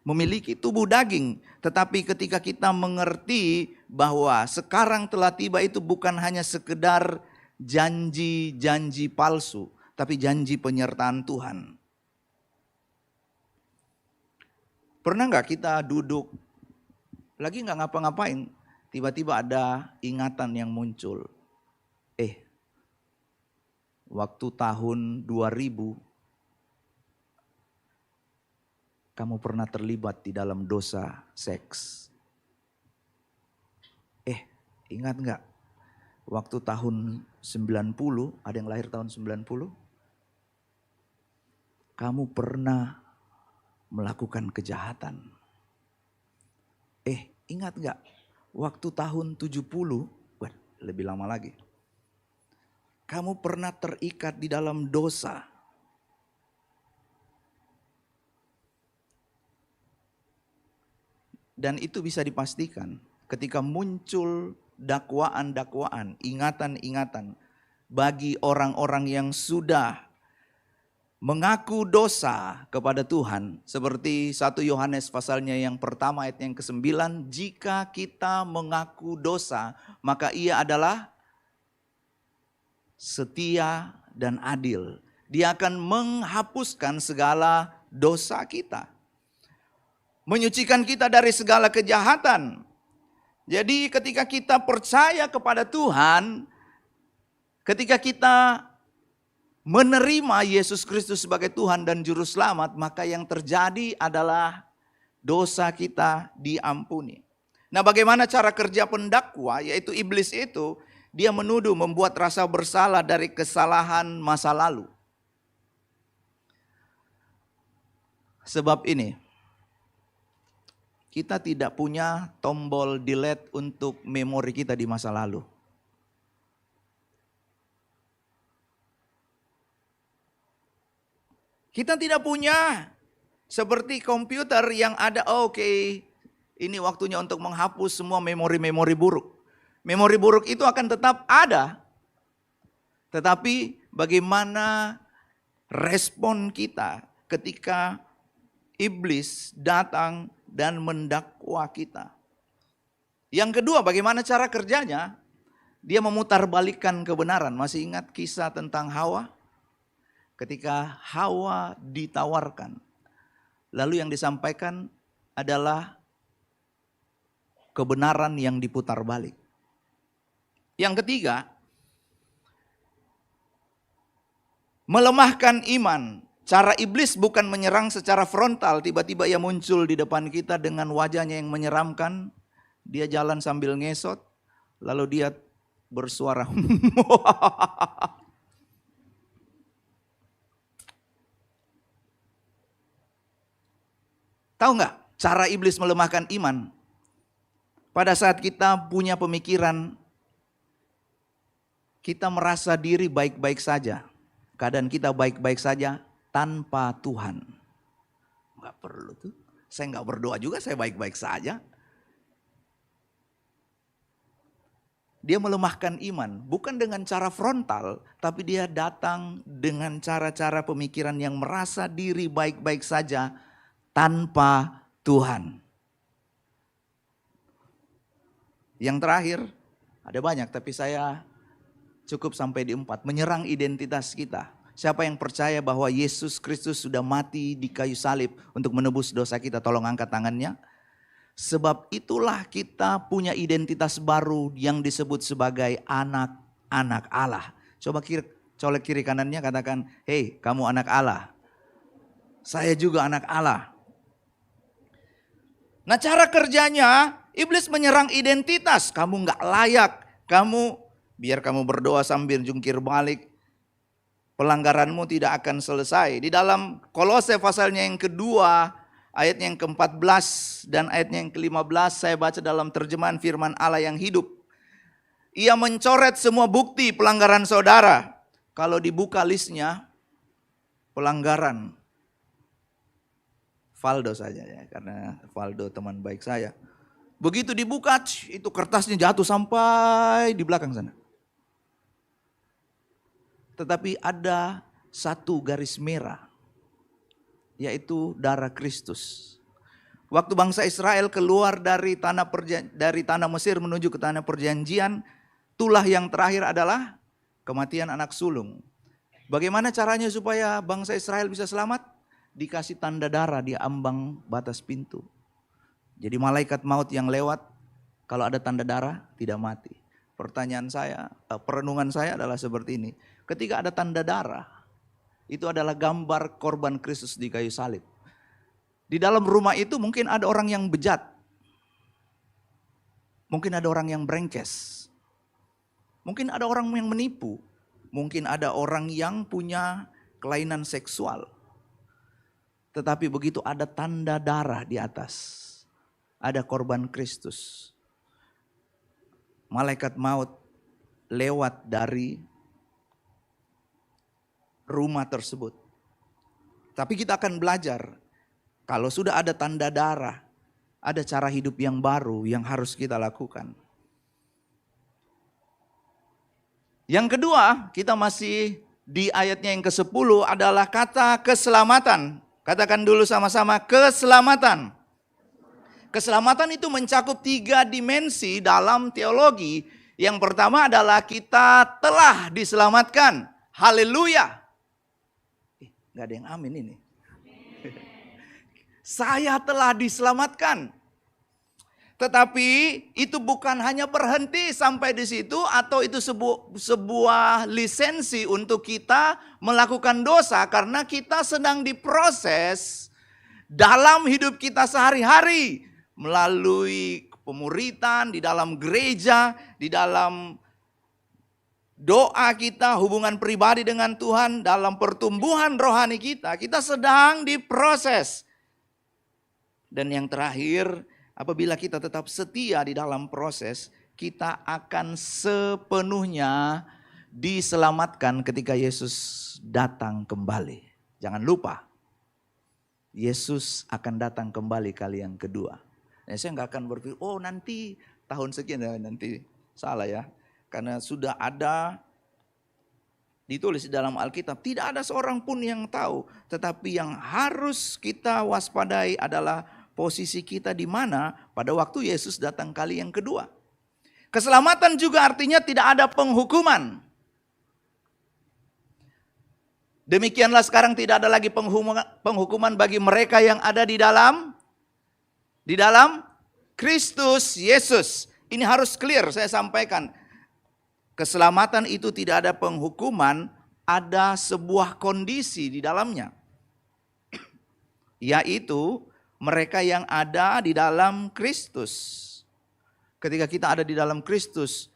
memiliki tubuh daging. Tetapi ketika kita mengerti bahwa sekarang telah tiba itu bukan hanya sekedar janji-janji palsu, tapi janji penyertaan Tuhan. Pernah nggak kita duduk, lagi nggak ngapa-ngapain, tiba-tiba ada ingatan yang muncul. Waktu tahun 2000, kamu pernah terlibat di dalam dosa seks. Ingat nggak? Waktu tahun 90, ada yang lahir tahun 90? Kamu pernah melakukan kejahatan. Ingat nggak? Waktu tahun 70, lebih lama lagi. Kamu pernah terikat di dalam dosa. Dan itu bisa dipastikan ketika muncul dakwaan-dakwaan, ingatan-ingatan bagi orang-orang yang sudah mengaku dosa kepada Tuhan. Seperti 1 Yohanes pasalnya yang pertama ayat yang ke-9, jika kita mengaku dosa maka ia adalah setia dan adil. Dia akan menghapuskan segala dosa kita. Menyucikan kita dari segala kejahatan. Jadi ketika kita percaya kepada Tuhan, ketika kita menerima Yesus Kristus sebagai Tuhan dan Juru Selamat, maka yang terjadi adalah dosa kita diampuni. Nah, bagaimana cara kerja pendakwa, yaitu iblis itu, dia menuduh, membuat rasa bersalah dari kesalahan masa lalu. Sebab ini, kita tidak punya tombol delete untuk memori kita di masa lalu. Kita tidak punya seperti komputer yang ada, ini waktunya untuk menghapus semua memori-memori buruk. Memori buruk itu akan tetap ada. Tetapi bagaimana respon kita ketika iblis datang dan mendakwa kita. Yang kedua, bagaimana cara kerjanya? Dia memutarbalikkan kebenaran. Masih ingat kisah tentang Hawa? Ketika Hawa ditawarkan, lalu yang disampaikan adalah kebenaran yang diputar balik. Yang ketiga, melemahkan iman. Cara iblis bukan menyerang secara frontal, tiba-tiba ia muncul di depan kita dengan wajahnya yang menyeramkan. Dia jalan sambil ngesot, lalu dia bersuara. Tahu nggak cara iblis melemahkan iman? Pada saat kita punya pemikiran, kita merasa diri baik-baik saja. Keadaan kita baik-baik saja tanpa Tuhan. Nggak perlu tuh. Saya nggak berdoa juga, saya baik-baik saja. Dia melemahkan iman, bukan dengan cara frontal, tapi dia datang dengan cara-cara pemikiran yang merasa diri baik-baik saja tanpa Tuhan. Yang terakhir, ada banyak tapi saya cukup sampai di 4. Menyerang identitas kita. Siapa yang percaya bahwa Yesus Kristus sudah mati di kayu salib untuk menebus dosa kita? Tolong angkat tangannya. Sebab itulah kita punya identitas baru yang disebut sebagai anak-anak Allah. Coba colek kiri kanannya, katakan, hei kamu anak Allah. Saya juga anak Allah. Nah, cara kerjanya, iblis menyerang identitas. Kamu gak layak. Biar kamu berdoa sambil jungkir balik, pelanggaranmu tidak akan selesai. Di dalam Kolose pasalnya yang kedua, ayatnya yang ke-14 dan ayatnya yang ke-15, saya baca dalam terjemahan firman Allah yang hidup. Ia mencoret semua bukti pelanggaran saudara. Kalau dibuka listnya, pelanggaran Valdo saja ya, karena Valdo teman baik saya. Begitu dibuka, itu kertasnya jatuh sampai di belakang sana. Tetapi ada satu garis merah, yaitu darah Kristus. Waktu bangsa Israel keluar dari tanah Mesir menuju ke tanah perjanjian, tulah yang terakhir adalah kematian anak sulung. Bagaimana caranya supaya bangsa Israel bisa selamat? Dikasih tanda darah di ambang batas pintu. Jadi malaikat maut yang lewat, kalau ada tanda darah tidak mati. Pertanyaan saya, perenungan saya adalah seperti ini. Ketika ada tanda darah, itu adalah gambar korban Kristus di kayu salib. Di dalam rumah itu mungkin ada orang yang bejat. Mungkin ada orang yang brengkes. Mungkin ada orang yang menipu. Mungkin ada orang yang punya kelainan seksual. Tetapi begitu ada tanda darah di atas, ada korban Kristus, malaikat maut lewat dari rumah tersebut. Tapi kita akan belajar, kalau sudah ada tanda darah, ada cara hidup yang baru yang harus kita lakukan. Yang kedua, kita masih di ayatnya yang ke-10 adalah kata keselamatan. Katakan dulu sama-sama, keselamatan. Keselamatan itu mencakup 3 dimensi dalam teologi. Yang pertama adalah kita telah diselamatkan. Haleluya. Gak ada yang amin ini. Saya telah diselamatkan. Tetapi itu bukan hanya berhenti sampai di situ, atau itu sebuah lisensi untuk kita melakukan dosa, karena kita sedang diproses dalam hidup kita sehari-hari melalui pemuritan, di dalam gereja, di dalam doa kita, hubungan pribadi dengan Tuhan, dalam pertumbuhan rohani kita sedang diproses. Dan yang terakhir, apabila kita tetap setia di dalam proses, kita akan sepenuhnya diselamatkan ketika Yesus datang kembali. Jangan lupa, Yesus akan datang kembali kali yang kedua. Nah, saya nggak akan berpikir, oh nanti tahun sekian, nanti salah ya. Karena sudah ada ditulis di dalam Alkitab, tidak ada seorang pun yang tahu. Tetapi yang harus kita waspadai adalah posisi kita di mana pada waktu Yesus datang kali yang kedua. Keselamatan juga artinya tidak ada penghukuman. Demikianlah sekarang tidak ada lagi penghukuman bagi mereka yang ada di dalam Kristus Yesus. Ini harus clear saya sampaikan. Keselamatan itu tidak ada penghukuman, ada sebuah kondisi di dalamnya. Yaitu mereka yang ada di dalam Kristus. Ketika kita ada di dalam Kristus,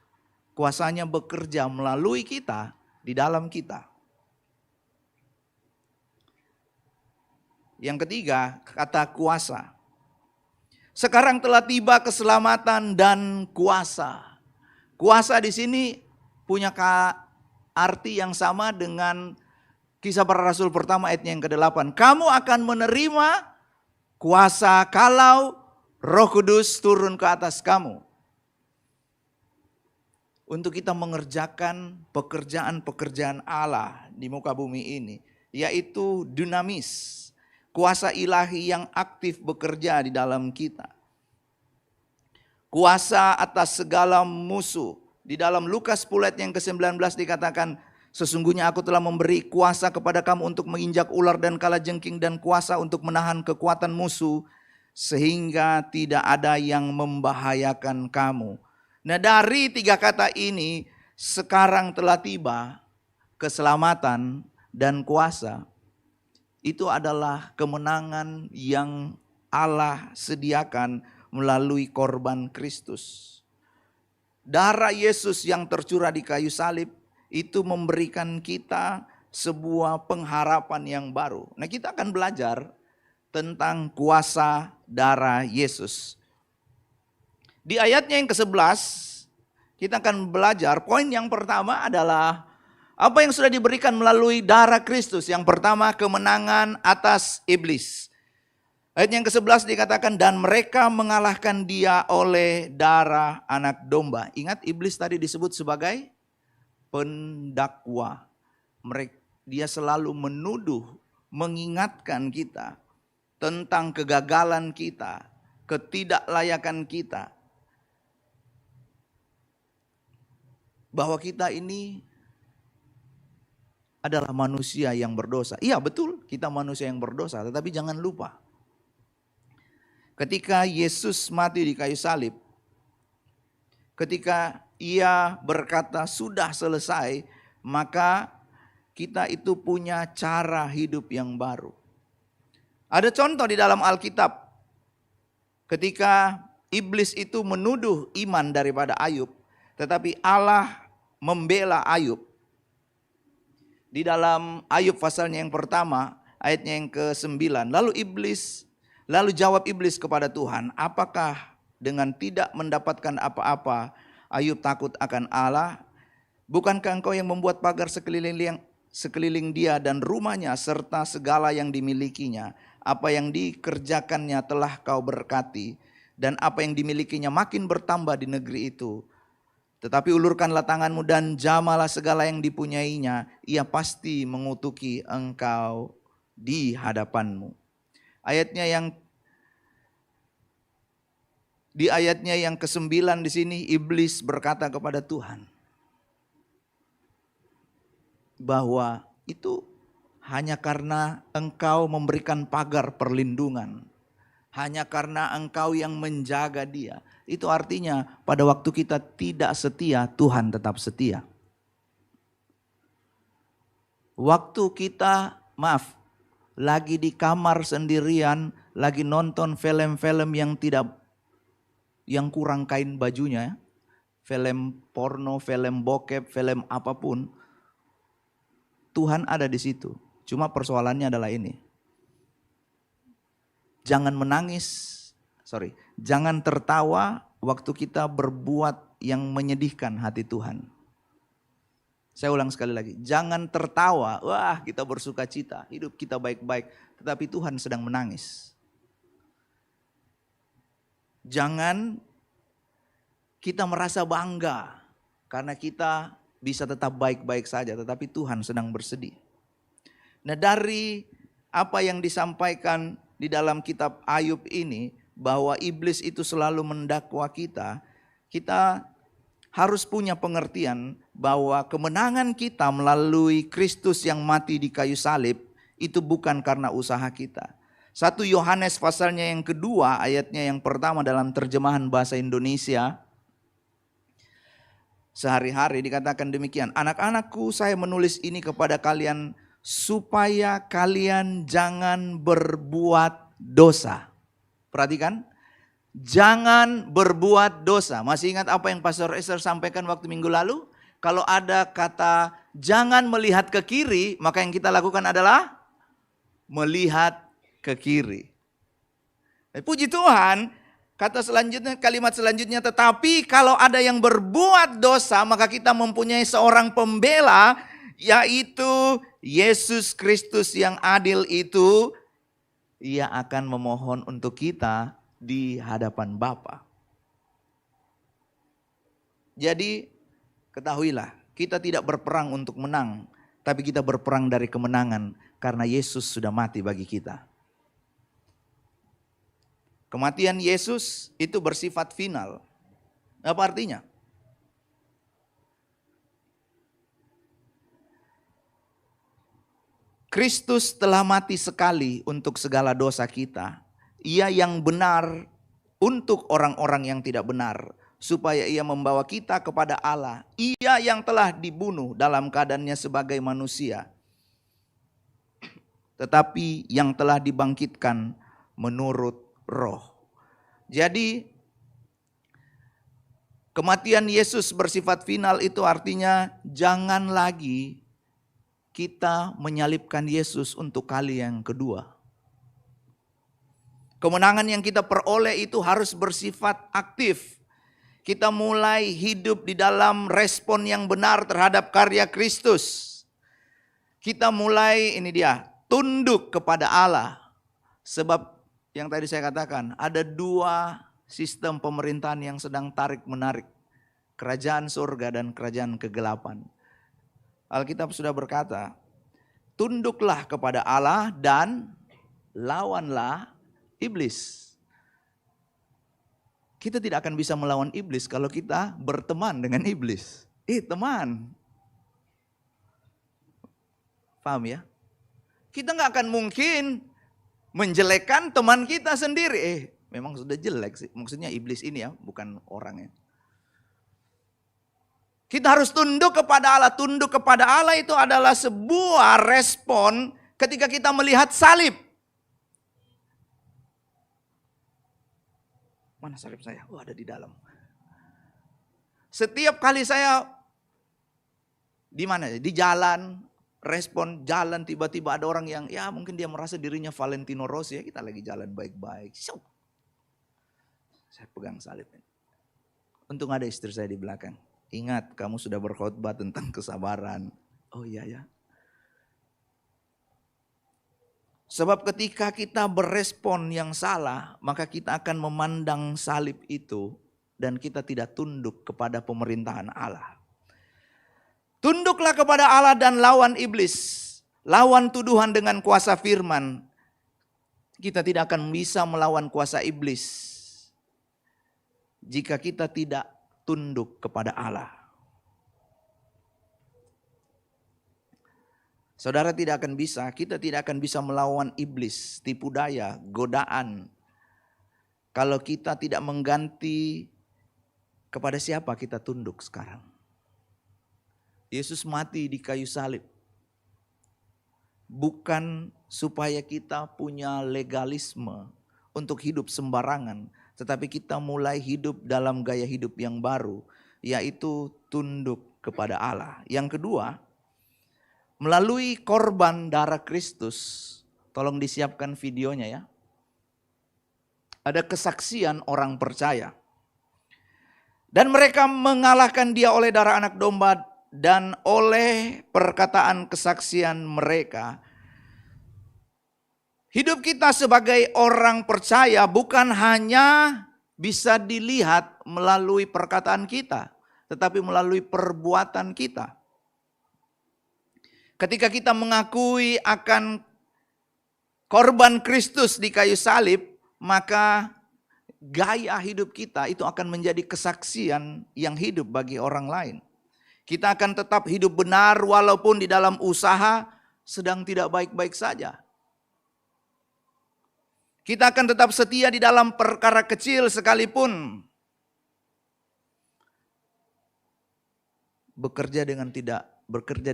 kuasanya bekerja melalui kita, di dalam kita. Yang ketiga, kata kuasa. Sekarang telah tiba keselamatan dan kuasa. Kuasa di sini punya arti yang sama dengan Kisah Para Rasul pertama ayatnya yang ke-8. Kamu akan menerima kuasa kalau Roh Kudus turun ke atas kamu. Untuk kita mengerjakan pekerjaan-pekerjaan Allah di muka bumi ini. Yaitu dunamis. Kuasa ilahi yang aktif bekerja di dalam kita. Kuasa atas segala musuh. Di dalam Lukas 10 ayat yang ke-19 dikatakan, Sesungguhnya aku telah memberi kuasa kepada kamu untuk menginjak ular dan kalajengking dan kuasa untuk menahan kekuatan musuh sehingga tidak ada yang membahayakan kamu. Nah, dari 3 kata ini sekarang telah tiba keselamatan dan kuasa. Itu adalah kemenangan yang Allah sediakan melalui korban Kristus. Darah Yesus yang tercurah di kayu salib itu memberikan kita sebuah pengharapan yang baru. Nah, kita akan belajar tentang kuasa darah Yesus. Di ayatnya yang ke-11 kita akan belajar, poin yang pertama adalah apa yang sudah diberikan melalui darah Kristus. Yang pertama, kemenangan atas iblis. Ayat yang ke-11 dikatakan, dan mereka mengalahkan dia oleh darah anak domba. Ingat, iblis tadi disebut sebagai pendakwa. Dia selalu menuduh, mengingatkan kita tentang kegagalan kita, ketidaklayakan kita. Bahwa kita ini adalah manusia yang berdosa. Iya betul, kita manusia yang berdosa, tetapi jangan lupa. Ketika Yesus mati di kayu salib, ketika ia berkata sudah selesai, maka kita itu punya cara hidup yang baru. Ada contoh di dalam Alkitab, ketika iblis itu menuduh iman daripada Ayub, tetapi Allah membela Ayub. Di dalam Ayub pasalnya yang pertama, ayatnya yang ke-9. Lalu jawab iblis kepada Tuhan, apakah dengan tidak mendapatkan apa-apa, Ayub takut akan Allah? Bukankah engkau yang membuat pagar sekeliling dia dan rumahnya serta segala yang dimilikinya? Apa yang dikerjakannya telah kau berkati, dan apa yang dimilikinya makin bertambah di negeri itu. Tetapi ulurkanlah tanganmu dan jamalah segala yang dipunyainya, ia pasti mengutuki engkau di hadapanmu. Di ayatnya yang ke-9 di sini iblis berkata kepada Tuhan bahwa itu hanya karena engkau memberikan pagar perlindungan, hanya karena engkau yang menjaga dia. Itu artinya pada waktu kita tidak setia, Tuhan tetap setia. Waktu kita, lagi di kamar sendirian, lagi nonton film-film yang kurang kain bajunya, film porno, film bokep, film apapun, Tuhan ada di situ. Cuma persoalannya adalah ini. Jangan tertawa waktu kita berbuat yang menyedihkan hati Tuhan. Saya ulang sekali lagi, jangan tertawa, wah kita bersuka cita, hidup kita baik-baik, tetapi Tuhan sedang menangis. Jangan kita merasa bangga karena kita bisa tetap baik-baik saja, tetapi Tuhan sedang bersedih. Nah, dari apa yang disampaikan di dalam kitab Ayub ini, bahwa iblis itu selalu mendakwa kita, kita harus punya pengertian bahwa kemenangan kita melalui Kristus yang mati di kayu salib itu bukan karena usaha kita. 1 Yohanes pasalnya yang kedua, ayatnya yang pertama dalam terjemahan bahasa Indonesia sehari-hari dikatakan demikian, anak-anakku saya menulis ini kepada kalian supaya kalian jangan berbuat dosa. Perhatikan, jangan berbuat dosa. Masih ingat apa yang Pastor Esther sampaikan waktu minggu lalu? Kalau ada kata jangan melihat ke kiri, maka yang kita lakukan adalah melihat ke kiri. Puji Tuhan, kalimat selanjutnya, tetapi kalau ada yang berbuat dosa, maka kita mempunyai seorang pembela, yaitu Yesus Kristus yang adil itu. Ia akan memohon untuk kita di hadapan Bapa. Jadi ketahuilah, kita tidak berperang untuk menang, tapi kita berperang dari kemenangan karena Yesus sudah mati bagi kita. Kematian Yesus itu bersifat final. Apa artinya? Kristus telah mati sekali untuk segala dosa kita. Ia yang benar untuk orang-orang yang tidak benar, supaya ia membawa kita kepada Allah. Ia yang telah dibunuh dalam keadaannya sebagai manusia, tetapi yang telah dibangkitkan menurut roh. Jadi kematian Yesus bersifat final, itu artinya jangan lagi kita menyalibkan Yesus untuk kali yang kedua. Kemenangan yang kita peroleh itu harus bersifat aktif. Kita mulai hidup di dalam respon yang benar terhadap karya Kristus. Kita mulai, ini dia, tunduk kepada Allah. Sebab yang tadi saya katakan, ada dua sistem pemerintahan yang sedang tarik-menarik. Kerajaan surga dan kerajaan kegelapan. Alkitab sudah berkata, tunduklah kepada Allah dan lawanlah iblis. Kita tidak akan bisa melawan iblis kalau kita berteman dengan iblis. Teman. Paham ya? Kita nggak akan mungkin menjelekkan teman kita sendiri. Memang sudah jelek sih. Maksudnya iblis ini ya, bukan orangnya. Kita harus tunduk kepada Allah. Tunduk kepada Allah itu adalah sebuah respon ketika kita melihat salib. Mana salib saya? Oh, ada di dalam. Setiap kali saya di mana? Di jalan, respon jalan, tiba-tiba ada orang yang ya mungkin dia merasa dirinya Valentino Rossi, ya kita lagi jalan baik-baik. Saya pegang salib. Untung ada istri saya di belakang. Ingat, kamu sudah berkhotbah tentang kesabaran. Oh iya ya. Sebab ketika kita berespon yang salah, maka kita akan memandang salib itu dan kita tidak tunduk kepada pemerintahan Allah. Tunduklah kepada Allah dan lawan iblis. Lawan tuduhan dengan kuasa firman. Kita tidak akan bisa melawan kuasa iblis jika kita tidak tunduk kepada Allah. Saudara tidak akan bisa, kita tidak akan bisa melawan iblis, tipu daya, godaan. Kalau kita tidak mengganti kepada siapa kita tunduk sekarang. Yesus mati di kayu salib. Bukan supaya kita punya legalisme untuk hidup sembarangan. Tetapi kita mulai hidup dalam gaya hidup yang baru. Yaitu tunduk kepada Allah. Yang kedua, melalui korban darah Kristus. Tolong disiapkan videonya ya. Ada kesaksian orang percaya. Dan mereka mengalahkan dia oleh darah anak domba dan oleh perkataan kesaksian mereka. Hidup kita sebagai orang percaya bukan hanya bisa dilihat melalui perkataan kita, tetapi melalui perbuatan kita. Ketika kita mengakui akan korban Kristus di kayu salib, maka gaya hidup kita itu akan menjadi kesaksian yang hidup bagi orang lain. Kita akan tetap hidup benar walaupun di dalam usaha sedang tidak baik-baik saja. Kita akan tetap setia di dalam perkara kecil sekalipun. Bekerja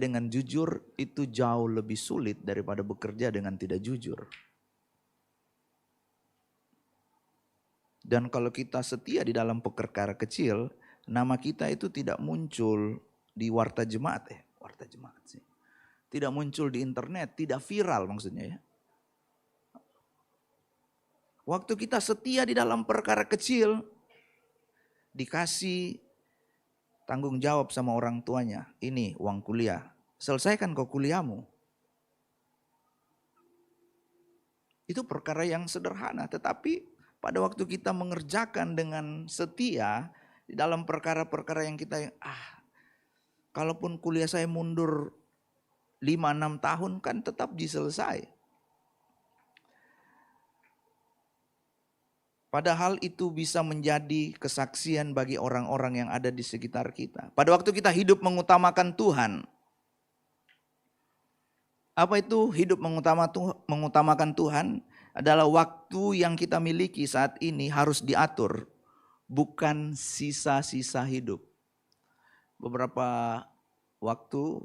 dengan jujur itu jauh lebih sulit daripada bekerja dengan tidak jujur. Dan kalau kita setia di dalam perkara kecil, nama kita itu tidak muncul di warta jemaat sih. Tidak muncul di internet, tidak viral maksudnya ya. Waktu kita setia di dalam perkara kecil, dikasih tanggung jawab sama orang tuanya. Ini uang kuliah, selesaikan kau kuliahmu. Itu perkara yang sederhana, tetapi pada waktu kita mengerjakan dengan setia di dalam perkara-perkara yang kita, kalaupun kuliah saya mundur 5-6 tahun kan tetap diselesai. Padahal itu bisa menjadi kesaksian bagi orang-orang yang ada di sekitar kita. Pada waktu kita hidup mengutamakan Tuhan, Apa itu hidup mengutamakan Tuhan? Adalah waktu yang kita miliki saat ini harus diatur, bukan sisa-sisa hidup. Beberapa waktu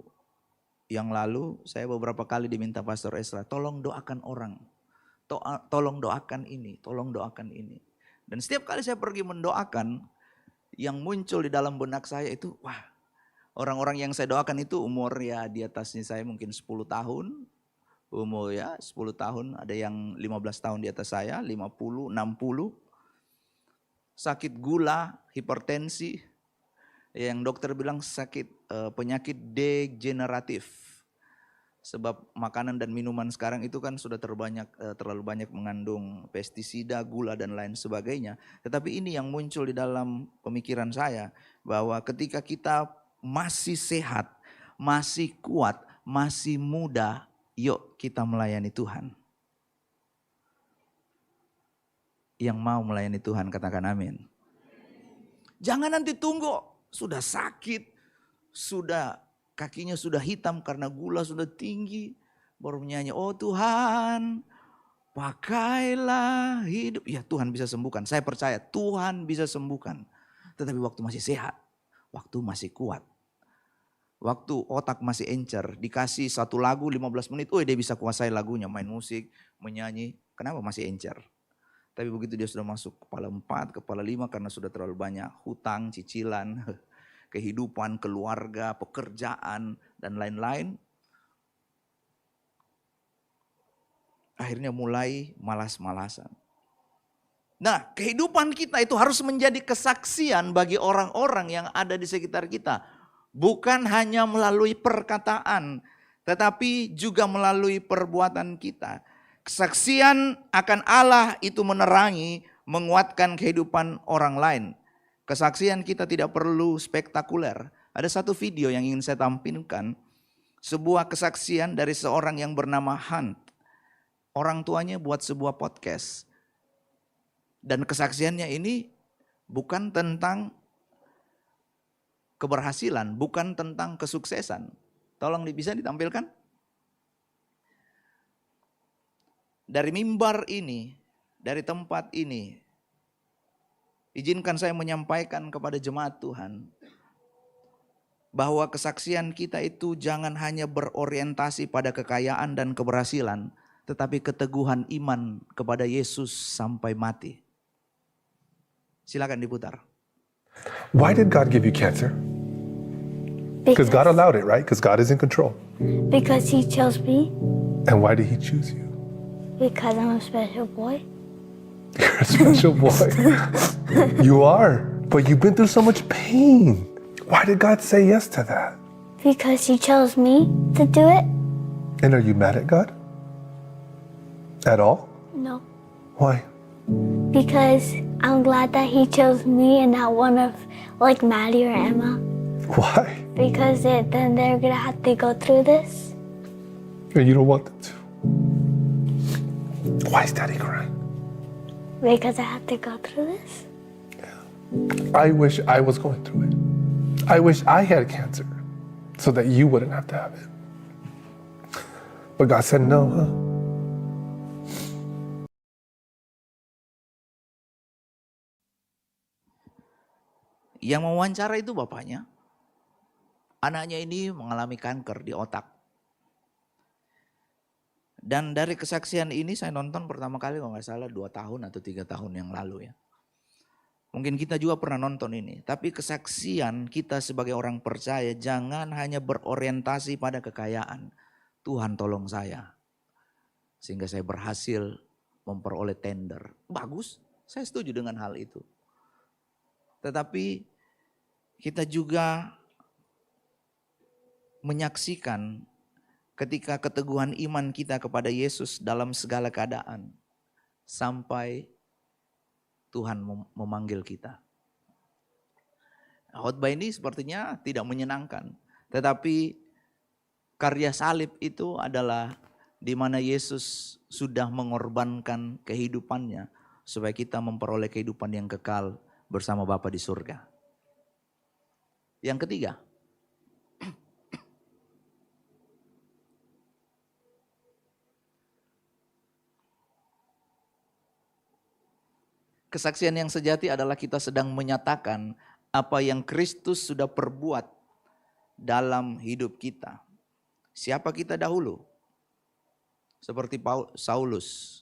yang lalu saya beberapa kali diminta Pastor Esra, tolong doakan orang. Tolong doakan ini, tolong doakan ini. Dan setiap kali saya pergi mendoakan, yang muncul di dalam benak saya itu, wah, orang-orang yang saya doakan itu umur ya di atasnya saya mungkin 10 tahun. Umur ya 10 tahun, ada yang 15 tahun di atas saya, 50, 60. Sakit gula, hipertensi, yang dokter bilang sakit penyakit degeneratif. Sebab makanan dan minuman sekarang itu kan sudah terlalu banyak mengandung pestisida, gula dan lain sebagainya. Tetapi ini yang muncul di dalam pemikiran saya, bahwa ketika kita masih sehat, masih kuat, masih muda, yuk kita melayani Tuhan. Yang mau melayani Tuhan katakan amin. Jangan nanti tunggu, sudah sakit, kakinya sudah hitam karena gula sudah tinggi, baru menyanyi, oh Tuhan pakailah hidup. Ya Tuhan bisa sembuhkan, saya percaya Tuhan bisa sembuhkan. Tetapi waktu masih sehat, waktu masih kuat, waktu otak masih encer, dikasih satu lagu 15 menit, oh dia bisa kuasai lagunya, main musik, menyanyi, kenapa masih encer? Tapi begitu dia sudah masuk kepala 4, kepala 5 karena sudah terlalu banyak hutang, cicilan, kehidupan, keluarga, pekerjaan, dan lain-lain. Akhirnya mulai malas-malasan. Nah, kehidupan kita itu harus menjadi kesaksian bagi orang-orang yang ada di sekitar kita. Bukan hanya melalui perkataan, tetapi juga melalui perbuatan kita. Kesaksian akan Allah itu menerangi, menguatkan kehidupan orang lain. Kesaksian kita tidak perlu spektakuler. Ada satu video yang ingin saya tampilkan. Sebuah kesaksian dari seorang yang bernama Hunt. Orang tuanya buat sebuah podcast. Dan kesaksiannya ini bukan tentang keberhasilan, bukan tentang kesuksesan. Tolong bisa ditampilkan. Dari mimbar ini, dari tempat ini, izinkan saya menyampaikan kepada jemaat Tuhan bahwa kesaksian kita itu jangan hanya berorientasi pada kekayaan dan keberhasilan, tetapi keteguhan iman kepada Yesus sampai mati. Silakan diputar. Why did God give you cancer? Because God allowed it, right? Because God is in control. Because He chose me. And why did He choose you? Because I'm a special boy. You're a special boy. You are. But you've been through so much pain. Why did God say yes to that? Because He chose me to do it. And are you mad at God? At all? No. Why? Because I'm glad that He chose me and not one of like Maddie or Emma. Why? Because then they're gonna have to go through this. And you don't want them to. Why is Daddy crying? Because I have to go through this. I wish I was going through it. I wish I had cancer so that you wouldn't have to have it. But God said no, huh? Yang mewawancara itu bapaknya. Anaknya ini mengalami kanker di otak. Dan dari kesaksian ini saya nonton pertama kali kalau nggak salah 2 tahun atau 3 tahun yang lalu ya. Mungkin kita juga pernah nonton ini. Tapi kesaksian kita sebagai orang percaya jangan hanya berorientasi pada kekayaan. Tuhan tolong saya. Sehingga saya berhasil memperoleh tender. Bagus, saya setuju dengan hal itu. Tetapi kita juga menyaksikan ketika keteguhan iman kita kepada Yesus dalam segala keadaan. Sampai Tuhan memanggil kita. Khotbah ini sepertinya tidak menyenangkan. Tetapi karya salib itu adalah di mana Yesus sudah mengorbankan kehidupannya. Supaya kita memperoleh kehidupan yang kekal bersama Bapa di surga. Yang ketiga. Kesaksian yang sejati adalah kita sedang menyatakan apa yang Kristus sudah perbuat dalam hidup kita. Siapa kita dahulu? Seperti Saulus.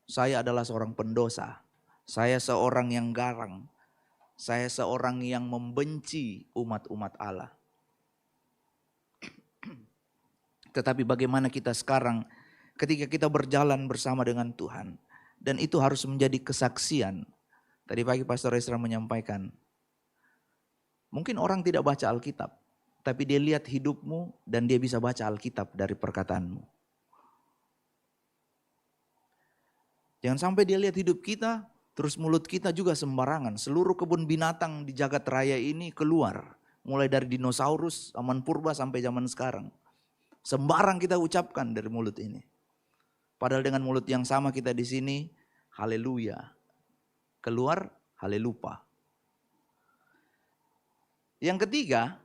Saya adalah seorang pendosa. Saya seorang yang garang. Saya seorang yang membenci umat-umat Allah. Tetapi bagaimana kita sekarang ketika kita berjalan bersama dengan Tuhan. Dan itu harus menjadi kesaksian. Tadi pagi Pastor Ezra menyampaikan. Mungkin orang tidak baca Alkitab. Tapi dia lihat hidupmu dan dia bisa baca Alkitab dari perkataanmu. Jangan sampai dia lihat hidup kita, terus mulut kita juga sembarangan. Seluruh kebun binatang di jagat raya ini keluar. Mulai dari dinosaurus, zaman purba sampai zaman sekarang. Sembarang kita ucapkan dari mulut ini. Padahal dengan mulut yang sama kita di sini, haleluya. Keluar, halelupa. Yang ketiga,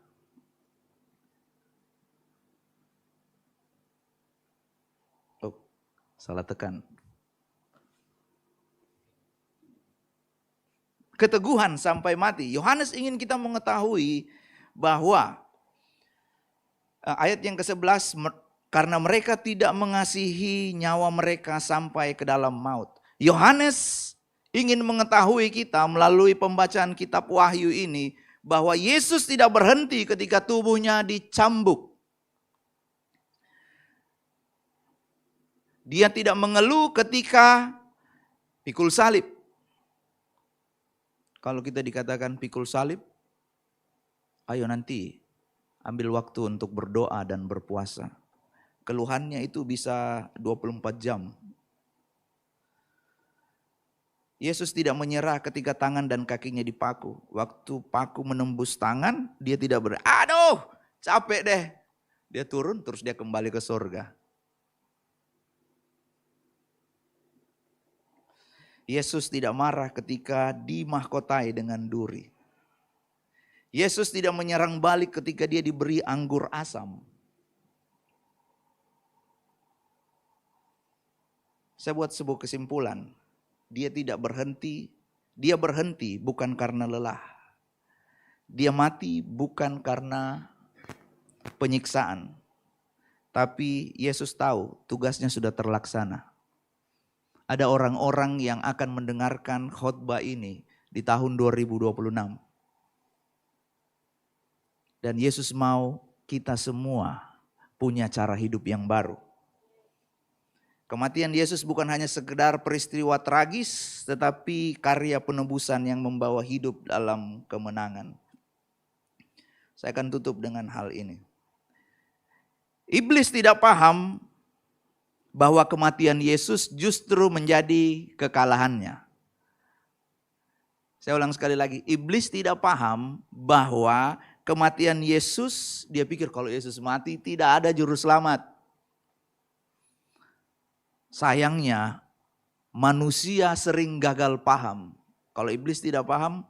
salah tekan. Keteguhan sampai mati. Yohanes ingin kita mengetahui bahwa ayat yang ke-11, karena mereka tidak mengasihi nyawa mereka sampai ke dalam maut. Yohanes ingin mengetahui kita melalui pembacaan kitab Wahyu ini bahwa Yesus tidak berhenti ketika tubuhnya dicambuk. Dia tidak mengeluh ketika pikul salib. Kalau kita dikatakan pikul salib, ayo nanti ambil waktu untuk berdoa dan berpuasa. Keluhannya itu bisa 24 jam. Yesus tidak menyerah ketika tangan dan kakinya dipaku. Waktu paku menembus tangan, dia tidak aduh capek deh. Dia turun terus dia kembali ke surga. Yesus tidak marah ketika dimahkotai dengan duri. Yesus tidak menyerang balik ketika dia diberi anggur asam. Saya buat sebuah kesimpulan. Dia tidak berhenti. Dia berhenti bukan karena lelah. Dia mati bukan karena penyiksaan. Tapi Yesus tahu tugasnya sudah terlaksana. Ada orang-orang yang akan mendengarkan khotbah ini di tahun 2026. Dan Yesus mau kita semua punya cara hidup yang baru. Kematian Yesus bukan hanya sekedar peristiwa tragis, tetapi karya penebusan yang membawa hidup dalam kemenangan. Saya akan tutup dengan hal ini. Iblis tidak paham bahwa kematian Yesus justru menjadi kekalahannya. Saya ulang sekali lagi, iblis tidak paham bahwa kematian Yesus, dia pikir kalau Yesus mati tidak ada juru selamat. Sayangnya manusia sering gagal paham. Kalau iblis tidak paham,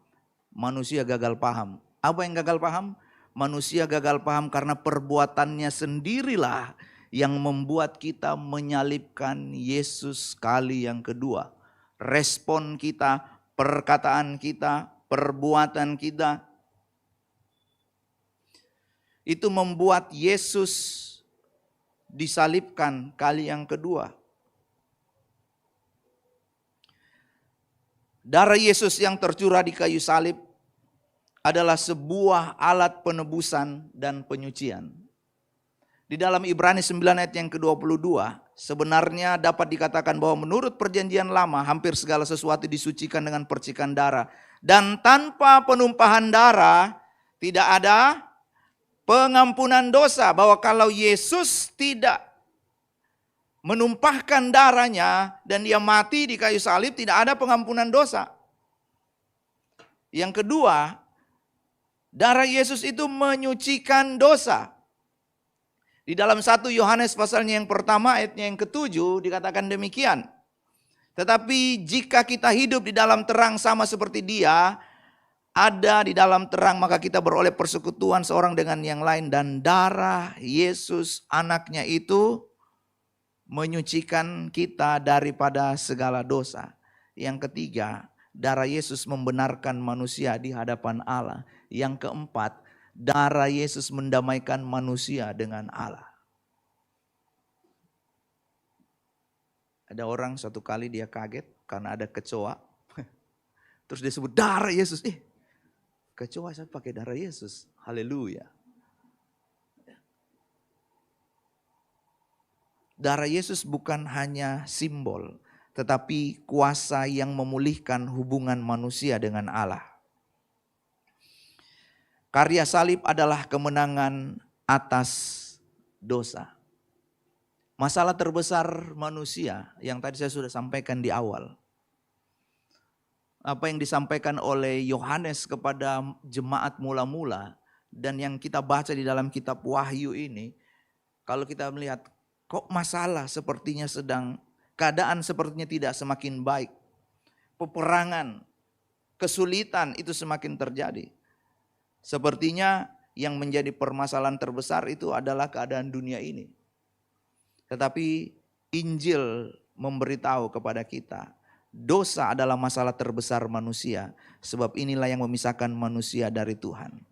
manusia gagal paham. Apa yang gagal paham? Manusia gagal paham karena perbuatannya sendirilah yang membuat kita menyalibkan Yesus kali yang kedua. Respon kita, perkataan kita, perbuatan kita, itu membuat Yesus disalibkan kali yang kedua. Darah Yesus yang tercurah di kayu salib adalah sebuah alat penebusan dan penyucian. Di dalam Ibrani 9 ayat yang ke-22, sebenarnya dapat dikatakan bahwa menurut perjanjian lama hampir segala sesuatu disucikan dengan percikan darah. Dan tanpa penumpahan darah tidak ada pengampunan dosa. Bahwa kalau Yesus tidak menumpahkan darahnya dan dia mati di kayu salib, tidak ada pengampunan dosa. Yang kedua, darah Yesus itu menyucikan dosa. Di dalam 1 Yohanes pasalnya yang pertama ayatnya yang ke-7 dikatakan demikian. Tetapi jika kita hidup di dalam terang sama seperti dia, ada di dalam terang, maka kita beroleh persekutuan seorang dengan yang lain. Dan darah Yesus anaknya itu menyucikan kita daripada segala dosa. Yang ketiga, darah Yesus membenarkan manusia di hadapan Allah. Yang keempat, darah Yesus mendamaikan manusia dengan Allah. Ada orang satu kali dia kaget karena ada kecoa. Terus dia sebut darah Yesus. Kecoa saya pakai darah Yesus. Haleluya. Darah Yesus bukan hanya simbol, tetapi kuasa yang memulihkan hubungan manusia dengan Allah. Karya salib adalah kemenangan atas dosa. Masalah terbesar manusia yang tadi saya sudah sampaikan di awal. Apa yang disampaikan oleh Yohanes kepada jemaat mula-mula dan yang kita baca di dalam kitab Wahyu ini, kalau kita melihat kok masalah sepertinya keadaan sepertinya tidak semakin baik. Peperangan, kesulitan itu semakin terjadi. Sepertinya yang menjadi permasalahan terbesar itu adalah keadaan dunia ini. Tetapi Injil memberitahu kepada kita, dosa adalah masalah terbesar manusia. Sebab inilah yang memisahkan manusia dari Tuhan.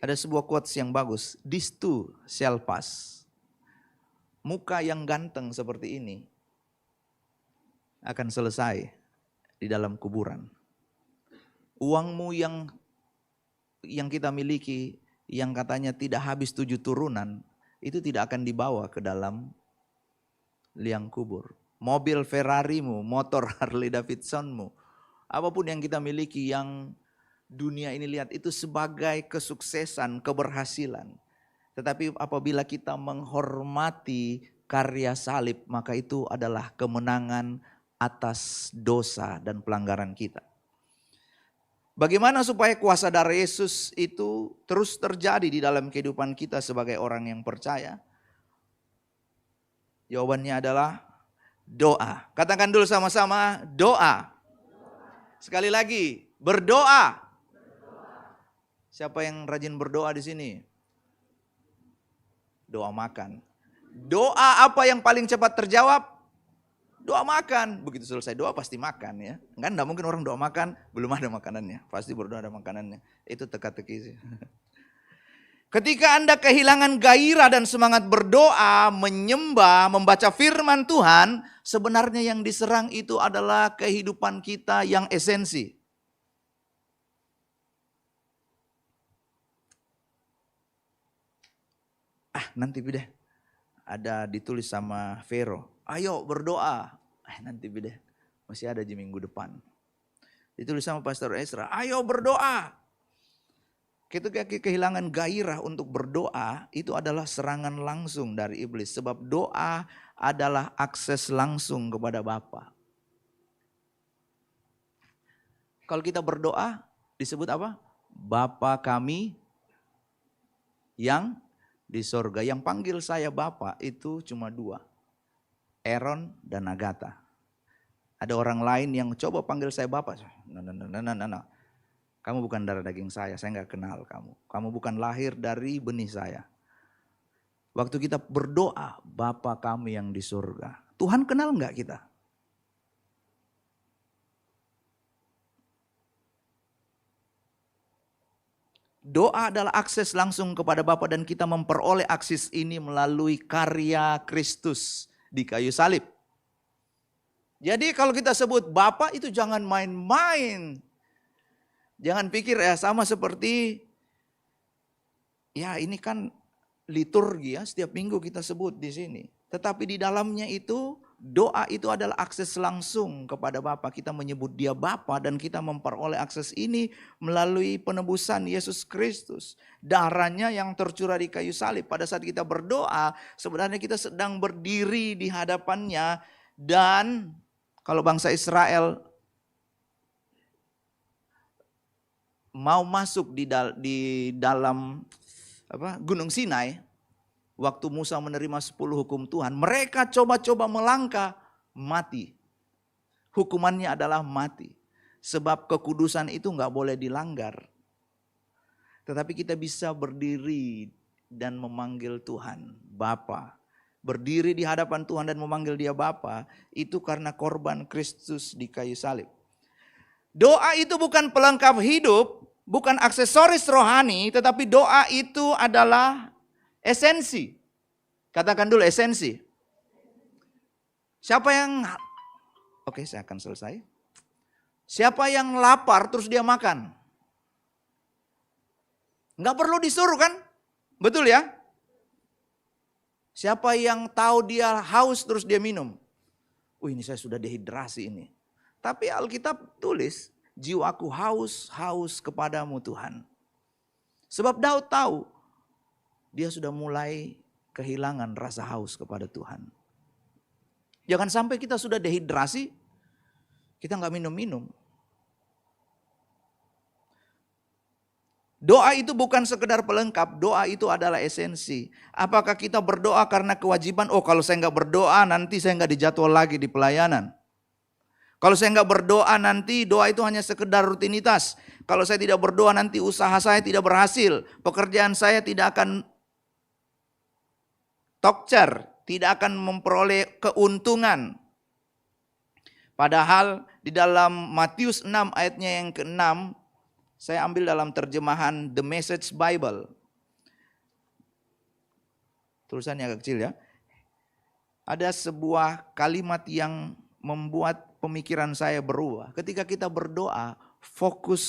Ada sebuah quotes yang bagus, "This too shall pass." Muka yang ganteng seperti ini akan selesai di dalam kuburan. Uangmu yang kita miliki, yang katanya tidak habis 7 turunan, itu tidak akan dibawa ke dalam liang kubur. Mobil Ferrarimu, motor Harley Davidsonmu, apapun yang kita miliki yang dunia ini lihat itu sebagai kesuksesan, keberhasilan. Tetapi apabila kita menghormati karya salib, maka itu adalah kemenangan atas dosa dan pelanggaran kita. Bagaimana supaya kuasa darah Yesus itu terus terjadi di dalam kehidupan kita sebagai orang yang percaya? Jawabannya adalah doa. Katakan dulu sama-sama, doa. Sekali lagi, berdoa. Siapa yang rajin berdoa di sini? Doa makan. Doa apa yang paling cepat terjawab? Doa makan. Begitu selesai doa pasti makan ya. Kan enggak mungkin orang doa makan belum ada makanannya. Pasti berdoa ada makanannya. Itu teka-teki sih. Ketika Anda kehilangan gairah dan semangat berdoa, menyembah, membaca firman Tuhan, sebenarnya yang diserang itu adalah kehidupan kita yang esensi. Nanti bideh. Ada ditulis sama Vero. Ayo berdoa. Nanti bideh. Masih ada di minggu depan. Ditulis sama Pastor Ezra. Ayo berdoa. Ketika kehilangan gairah untuk berdoa, itu adalah serangan langsung dari iblis. Sebab doa adalah akses langsung kepada Bapa. Kalau kita berdoa, disebut apa? Bapa kami yang di sorga. Yang panggil saya Bapa itu cuma 2. Aaron dan Agatha. Ada orang lain yang coba panggil saya Bapa. Nah. Kamu bukan darah daging saya gak kenal kamu. Kamu bukan lahir dari benih saya. Waktu kita berdoa, Bapa kami yang di surga. Tuhan kenal gak kita? Doa adalah akses langsung kepada Bapa dan kita memperoleh akses ini melalui karya Kristus di kayu salib. Jadi kalau kita sebut Bapa itu jangan main-main. Jangan pikir ya sama seperti ya ini kan liturgi ya setiap minggu kita sebut di sini. Tetapi di dalamnya itu doa itu adalah akses langsung kepada Bapa. Kita menyebut Dia Bapa dan kita memperoleh akses ini melalui penebusan Yesus Kristus. Darahnya yang tercurah di kayu salib. Pada saat kita berdoa sebenarnya kita sedang berdiri di hadapannya dan kalau bangsa Israel mau masuk di dalam Gunung Sinai, waktu Musa menerima 10 hukum Tuhan, mereka coba-coba melangkah, mati. Hukumannya adalah mati. Sebab kekudusan itu gak boleh dilanggar. Tetapi kita bisa berdiri dan memanggil Tuhan, Bapa. berdiri di hadapan Tuhan dan memanggil dia Bapa, itu karena korban Kristus di kayu salib. Doa itu bukan pelengkap hidup, bukan aksesoris rohani, tetapi doa itu adalah esensi. Katakan dulu esensi. Siapa yang, oke saya akan selesai. Siapa yang lapar terus dia makan? Nggak perlu disuruh kan? Betul ya? Siapa yang tahu dia haus terus dia minum? Ini saya sudah dehidrasi ini. Tapi Alkitab tulis, jiwaku haus kepadamu Tuhan. Sebab Daud tahu, dia sudah mulai kehilangan rasa haus kepada Tuhan. Jangan sampai kita sudah dehidrasi, kita nggak minum-minum. Doa itu bukan sekedar pelengkap, doa itu adalah esensi. Apakah kita berdoa karena kewajiban? Kalau saya nggak berdoa nanti saya nggak dijadwal lagi di pelayanan. Kalau saya nggak berdoa nanti doa itu hanya sekedar rutinitas. Kalau saya tidak berdoa nanti usaha saya tidak berhasil. Pekerjaan saya tidak akan tokcer, tidak akan memperoleh keuntungan. Padahal di dalam Matius 6 ayatnya yang ke-6, saya ambil dalam terjemahan The Message Bible. Tulisannya agak kecil ya. Ada sebuah kalimat yang membuat pemikiran saya berubah. Ketika kita berdoa, fokus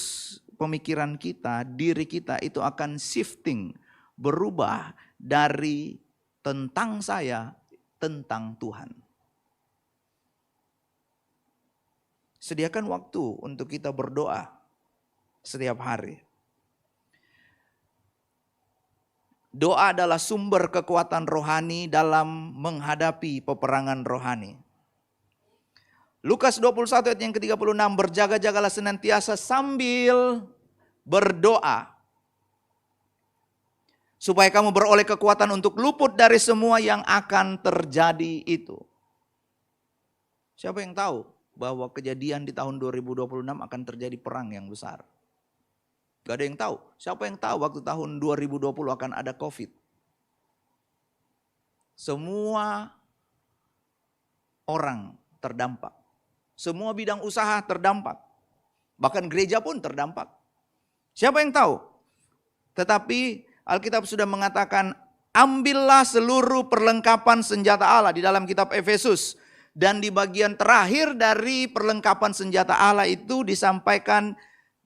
pemikiran kita, diri kita itu akan shifting, berubah dari tentang saya, tentang Tuhan. Sediakan waktu untuk kita berdoa setiap hari. Doa adalah sumber kekuatan rohani dalam menghadapi peperangan rohani. Lukas 21 ayat yang ke-36, berjaga-jagalah senantiasa sambil berdoa. Supaya kamu beroleh kekuatan untuk luput dari semua yang akan terjadi itu. Siapa yang tahu bahwa kejadian di tahun 2026 akan terjadi perang yang besar? Gak ada yang tahu. Siapa yang tahu waktu tahun 2020 akan ada COVID? Semua orang terdampak. Semua bidang usaha terdampak. Bahkan gereja pun terdampak. Siapa yang tahu? Tetapi Alkitab sudah mengatakan, ambillah seluruh perlengkapan senjata Allah di dalam kitab Efesus. Dan di bagian terakhir dari perlengkapan senjata Allah itu disampaikan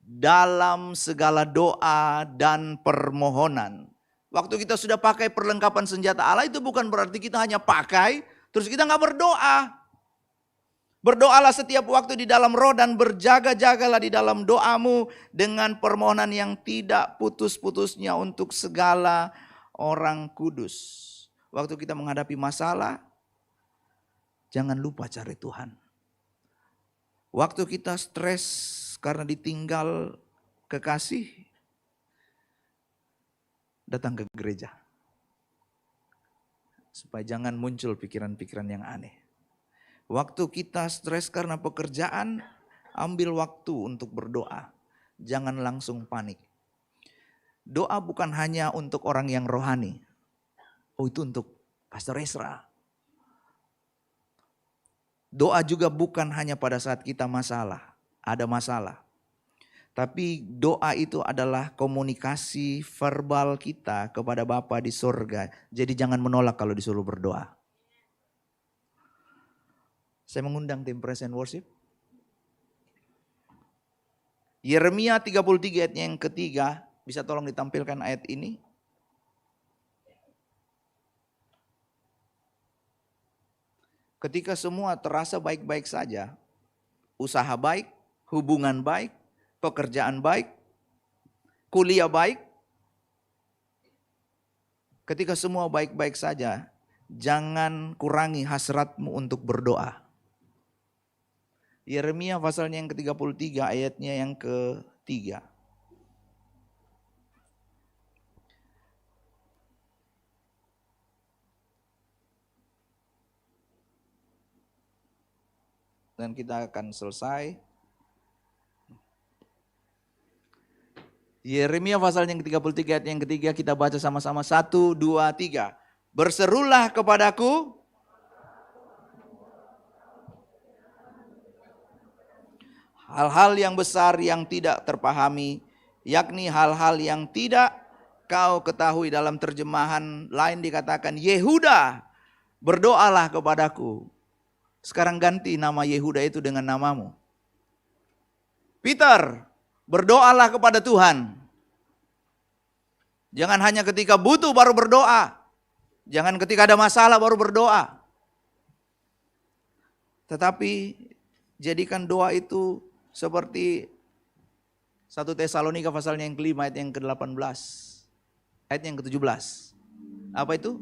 dalam segala doa dan permohonan. Waktu kita sudah pakai perlengkapan senjata Allah itu bukan berarti kita hanya pakai, terus kita nggak berdoa. Berdoalah setiap waktu di dalam roh dan berjaga-jagalah di dalam doamu dengan permohonan yang tidak putus-putusnya untuk segala orang kudus. Waktu kita menghadapi masalah, jangan lupa cari Tuhan. Waktu kita stres karena ditinggal kekasih, datang ke gereja. Supaya jangan muncul pikiran-pikiran yang aneh. Waktu kita stres karena pekerjaan, ambil waktu untuk berdoa. Jangan langsung panik. Doa bukan hanya untuk orang yang rohani. Itu untuk Pastor Esra. Doa juga bukan hanya pada saat kita ada masalah. Tapi doa itu adalah komunikasi verbal kita kepada Bapa di sorga. Jadi jangan menolak kalau disuruh berdoa. Saya mengundang tim praise and worship. Yeremia 33 ayatnya yang ketiga. Bisa tolong ditampilkan ayat ini. Ketika semua terasa baik-baik saja. Usaha baik, hubungan baik, pekerjaan baik, kuliah baik. Ketika semua baik-baik saja, jangan kurangi hasratmu untuk berdoa. Yeremia pasalnya yang ke-33 ayatnya yang ke-3. Dan kita akan selesai. Yeremia pasal yang ke-33 ayat yang ketiga kita baca sama-sama 1, 2, 3. Berserulah kepadaku. Hal-hal yang besar yang tidak terpahami, yakni hal-hal yang tidak kau ketahui. Dalam terjemahan lain dikatakan, Yehuda, berdoalah kepadaku. Sekarang ganti nama Yehuda itu dengan namamu. Peter, berdoalah kepada Tuhan. Jangan hanya ketika butuh baru berdoa. Jangan ketika ada masalah baru berdoa. Tetapi jadikan doa itu seperti 1 Tesalonika pasalnya yang kelima ayat yang ke-18. Ayat yang ke-17. Apa itu?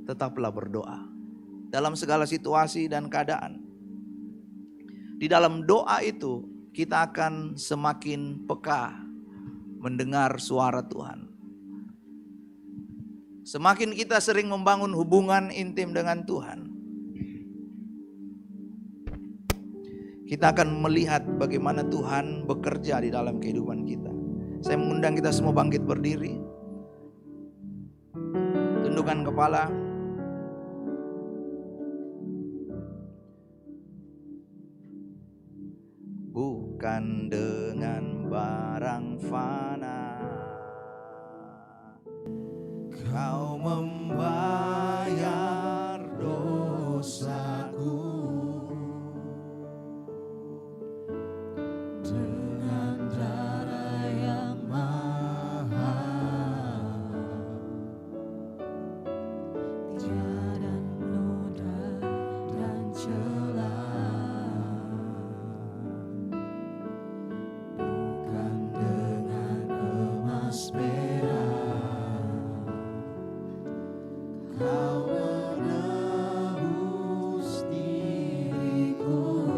Tetaplah berdoa. Dalam segala situasi dan keadaan. Di dalam doa itu kita akan semakin peka mendengar suara Tuhan. Semakin kita sering membangun hubungan intim dengan Tuhan, kita akan melihat bagaimana Tuhan bekerja di dalam kehidupan kita. Saya mengundang kita semua bangkit berdiri. Tundukkan kepala. Bukan dengan barang fana Kau membayar dosaku. Dengan darah yang mahal, tiada noda dan celah. Bukan dengan emas perak Kau menebus diriku.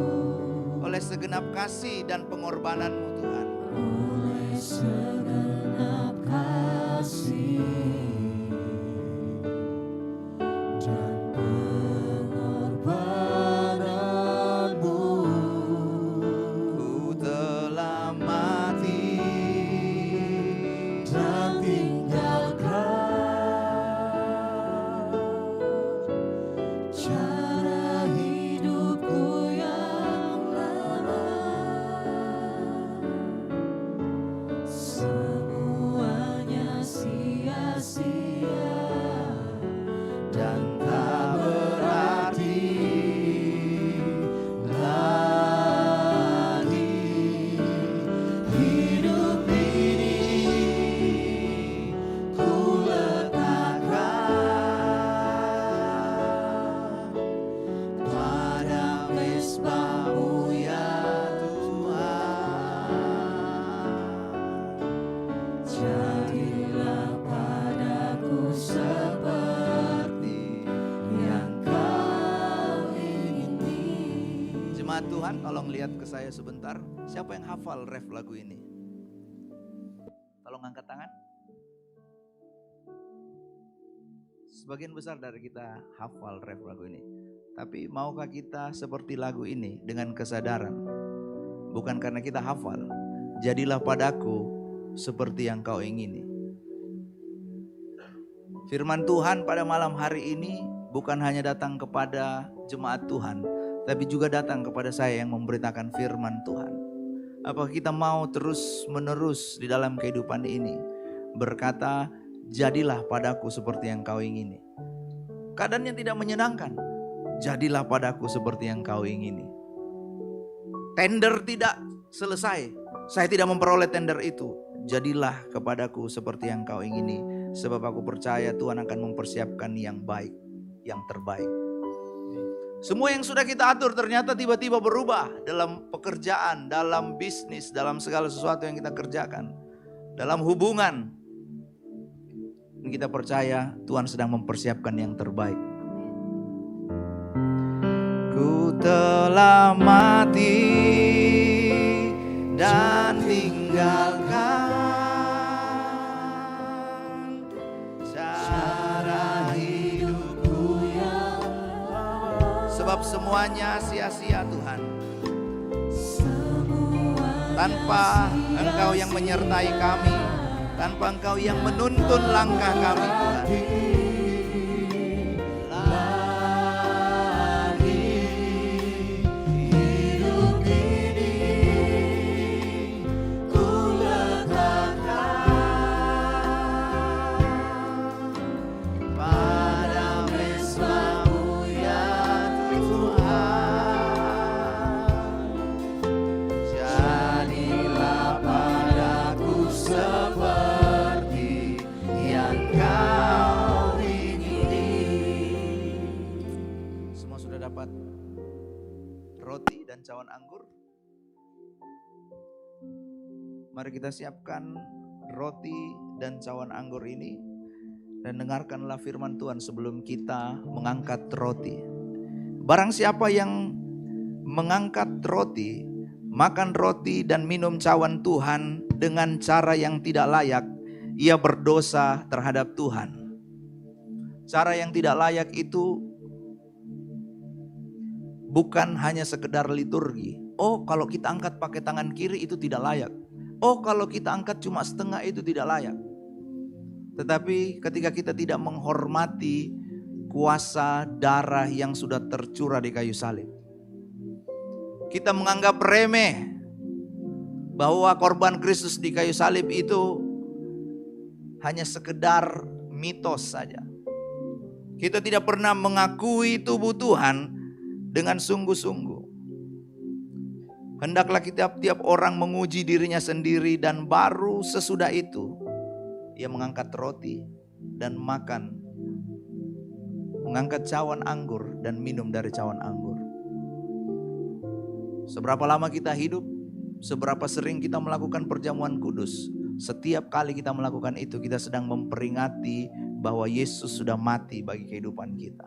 Oleh segenap kasih dan pengorbananmu Tuhan. Oleh segenap kasih dan pengorbananmu, ku telah mati dan tinggalkan cara hidupku yang lama. Semuanya sia-sia dan tak berarti lagi. Hidup ini ku letakkan pada mesbah-Mu ya Tuhan. Jadilah padaku seperti yang Kau ingini. Jemaat Tuhan, tolong lihat ke saya sebentar. Siapa yang hafal ref lagu ini? Tolong angkat tangan. Sebagian besar dari kita hafal ref lagu ini. Tapi maukah kita seperti lagu ini dengan kesadaran? Bukan karena kita hafal. Jadilah padaku seperti yang Kau ingini. Firman Tuhan pada malam hari ini bukan hanya datang kepada jemaat Tuhan, tapi juga datang kepada saya yang memberitakan firman Tuhan. Apakah kita mau terus menerus di dalam kehidupan ini berkata, jadilah padaku seperti yang Kau ingini. Keadaan yang tidak menyenangkan, jadilah padaku seperti yang Kau ingini. Tender tidak selesai, saya tidak memperoleh tender itu. Jadilah kepadaku seperti yang Kau ingini, sebab aku percaya Tuhan akan mempersiapkan yang baik, yang terbaik. Semua yang sudah kita atur ternyata tiba-tiba berubah dalam pekerjaan, dalam bisnis, dalam segala sesuatu yang kita kerjakan, dalam hubungan. Kita percaya Tuhan sedang mempersiapkan yang terbaik. Ku telah mati dan tinggalkan cara hidupku yang lama. Sebab semuanya sia-sia Tuhan. Tanpa Engkau yang menyertai kami, tanpa Engkau yang menuntun langkah kami Tuhan, dapat roti dan cawan anggur? Mari kita siapkan roti dan cawan anggur ini dan dengarkanlah firman Tuhan sebelum kita mengangkat roti. Barang siapa yang mengangkat roti, makan roti dan minum cawan Tuhan dengan cara yang tidak layak, ia berdosa terhadap Tuhan. Cara yang tidak layak itu bukan hanya sekedar liturgi. Oh, kalau kita angkat pakai tangan kiri itu tidak layak. Oh, kalau kita angkat cuma setengah itu tidak layak. Tetapi ketika kita tidak menghormati kuasa darah yang sudah tercurah di kayu salib, kita menganggap remeh bahwa korban Kristus di kayu salib itu hanya sekedar mitos saja. Kita tidak pernah mengakui tubuh Tuhan dengan sungguh-sungguh. Hendaklah tiap orang menguji dirinya sendiri dan baru sesudah itu ia mengangkat roti dan makan, mengangkat cawan anggur dan minum dari cawan anggur. Seberapa lama kita hidup, seberapa sering kita melakukan perjamuan kudus, setiap kali kita melakukan itu kita sedang memperingati bahwa Yesus sudah mati bagi kehidupan kita.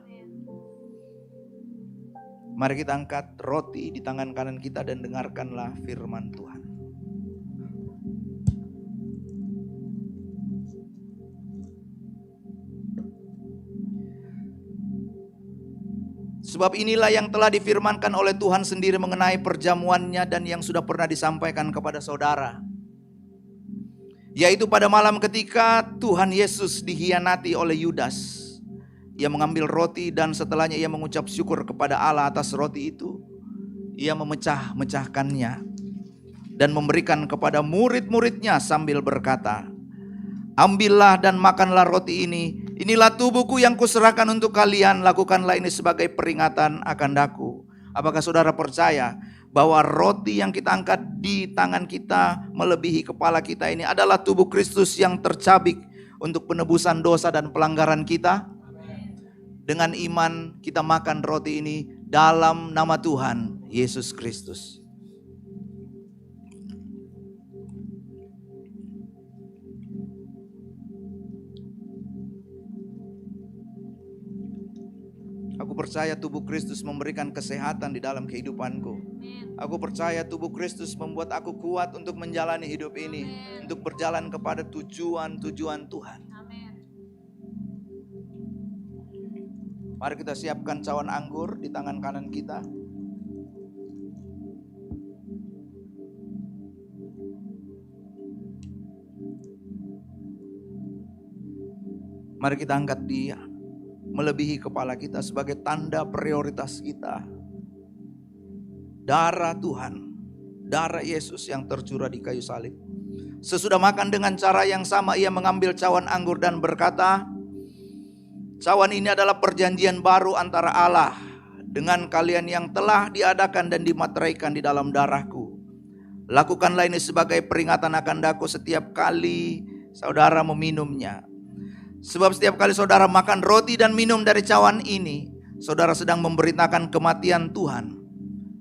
Mari kita angkat roti di tangan kanan kita dan dengarkanlah firman Tuhan. Sebab inilah yang telah difirmankan oleh Tuhan sendiri mengenai perjamuannya dan yang sudah pernah disampaikan kepada saudara. Yaitu pada malam ketika Tuhan Yesus dikhianati oleh Yudas. Ia mengambil roti dan setelahnya ia mengucap syukur kepada Allah atas roti itu. Ia memecah-mecahkannya dan memberikan kepada murid-muridnya sambil berkata, ambillah dan makanlah roti ini. Inilah tubuhku yang kuserahkan untuk kalian. Lakukanlah ini sebagai peringatan akan daku. Apakah saudara percaya bahwa roti yang kita angkat di tangan kita melebihi kepala kita ini adalah tubuh Kristus yang tercabik untuk penebusan dosa dan pelanggaran kita? Dengan iman kita makan roti ini dalam nama Tuhan Yesus Kristus. Aku percaya tubuh Kristus memberikan kesehatan di dalam kehidupanku. Aku percaya tubuh Kristus membuat aku kuat untuk menjalani hidup ini, untuk berjalan kepada tujuan-tujuan Tuhan. Mari kita siapkan cawan anggur di tangan kanan kita. Mari kita angkat dia melebihi kepala kita sebagai tanda prioritas kita. Darah Tuhan, darah Yesus yang tercurah di kayu salib. Sesudah makan dengan cara yang sama ia mengambil cawan anggur dan berkata, cawan ini adalah perjanjian baru antara Allah dengan kalian yang telah diadakan dan dimateraikan di dalam darahku. Lakukanlah ini sebagai peringatan akan daku setiap kali saudara meminumnya. Sebab setiap kali saudara makan roti dan minum dari cawan ini, saudara sedang memberitakan kematian Tuhan.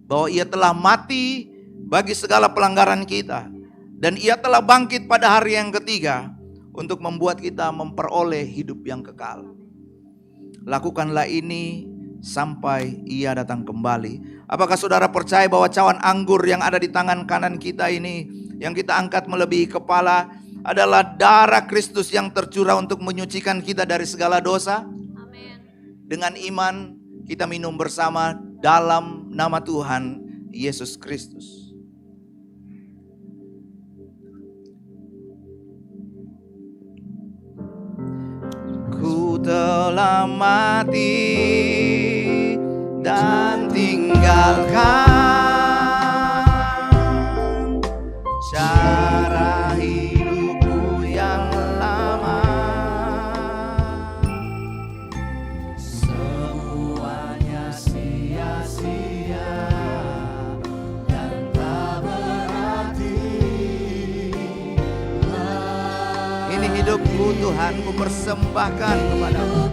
Bahwa ia telah mati bagi segala pelanggaran kita. Dan ia telah bangkit pada hari yang ketiga untuk membuat kita memperoleh hidup yang kekal. Lakukanlah ini sampai ia datang kembali. Apakah saudara percaya bahwa cawan anggur yang ada di tangan kanan kita ini, yang kita angkat melebihi kepala, adalah darah Kristus yang tercurah untuk menyucikan kita dari segala dosa? Amin. Dengan iman kita minum bersama dalam nama Tuhan Yesus Kristus. Ku telah mati dan tinggalkan cara hidupku yang lama. Semuanya sia-sia dan tak berarti. Ini hidupku Tuhan, ku persembahkan kepadamu.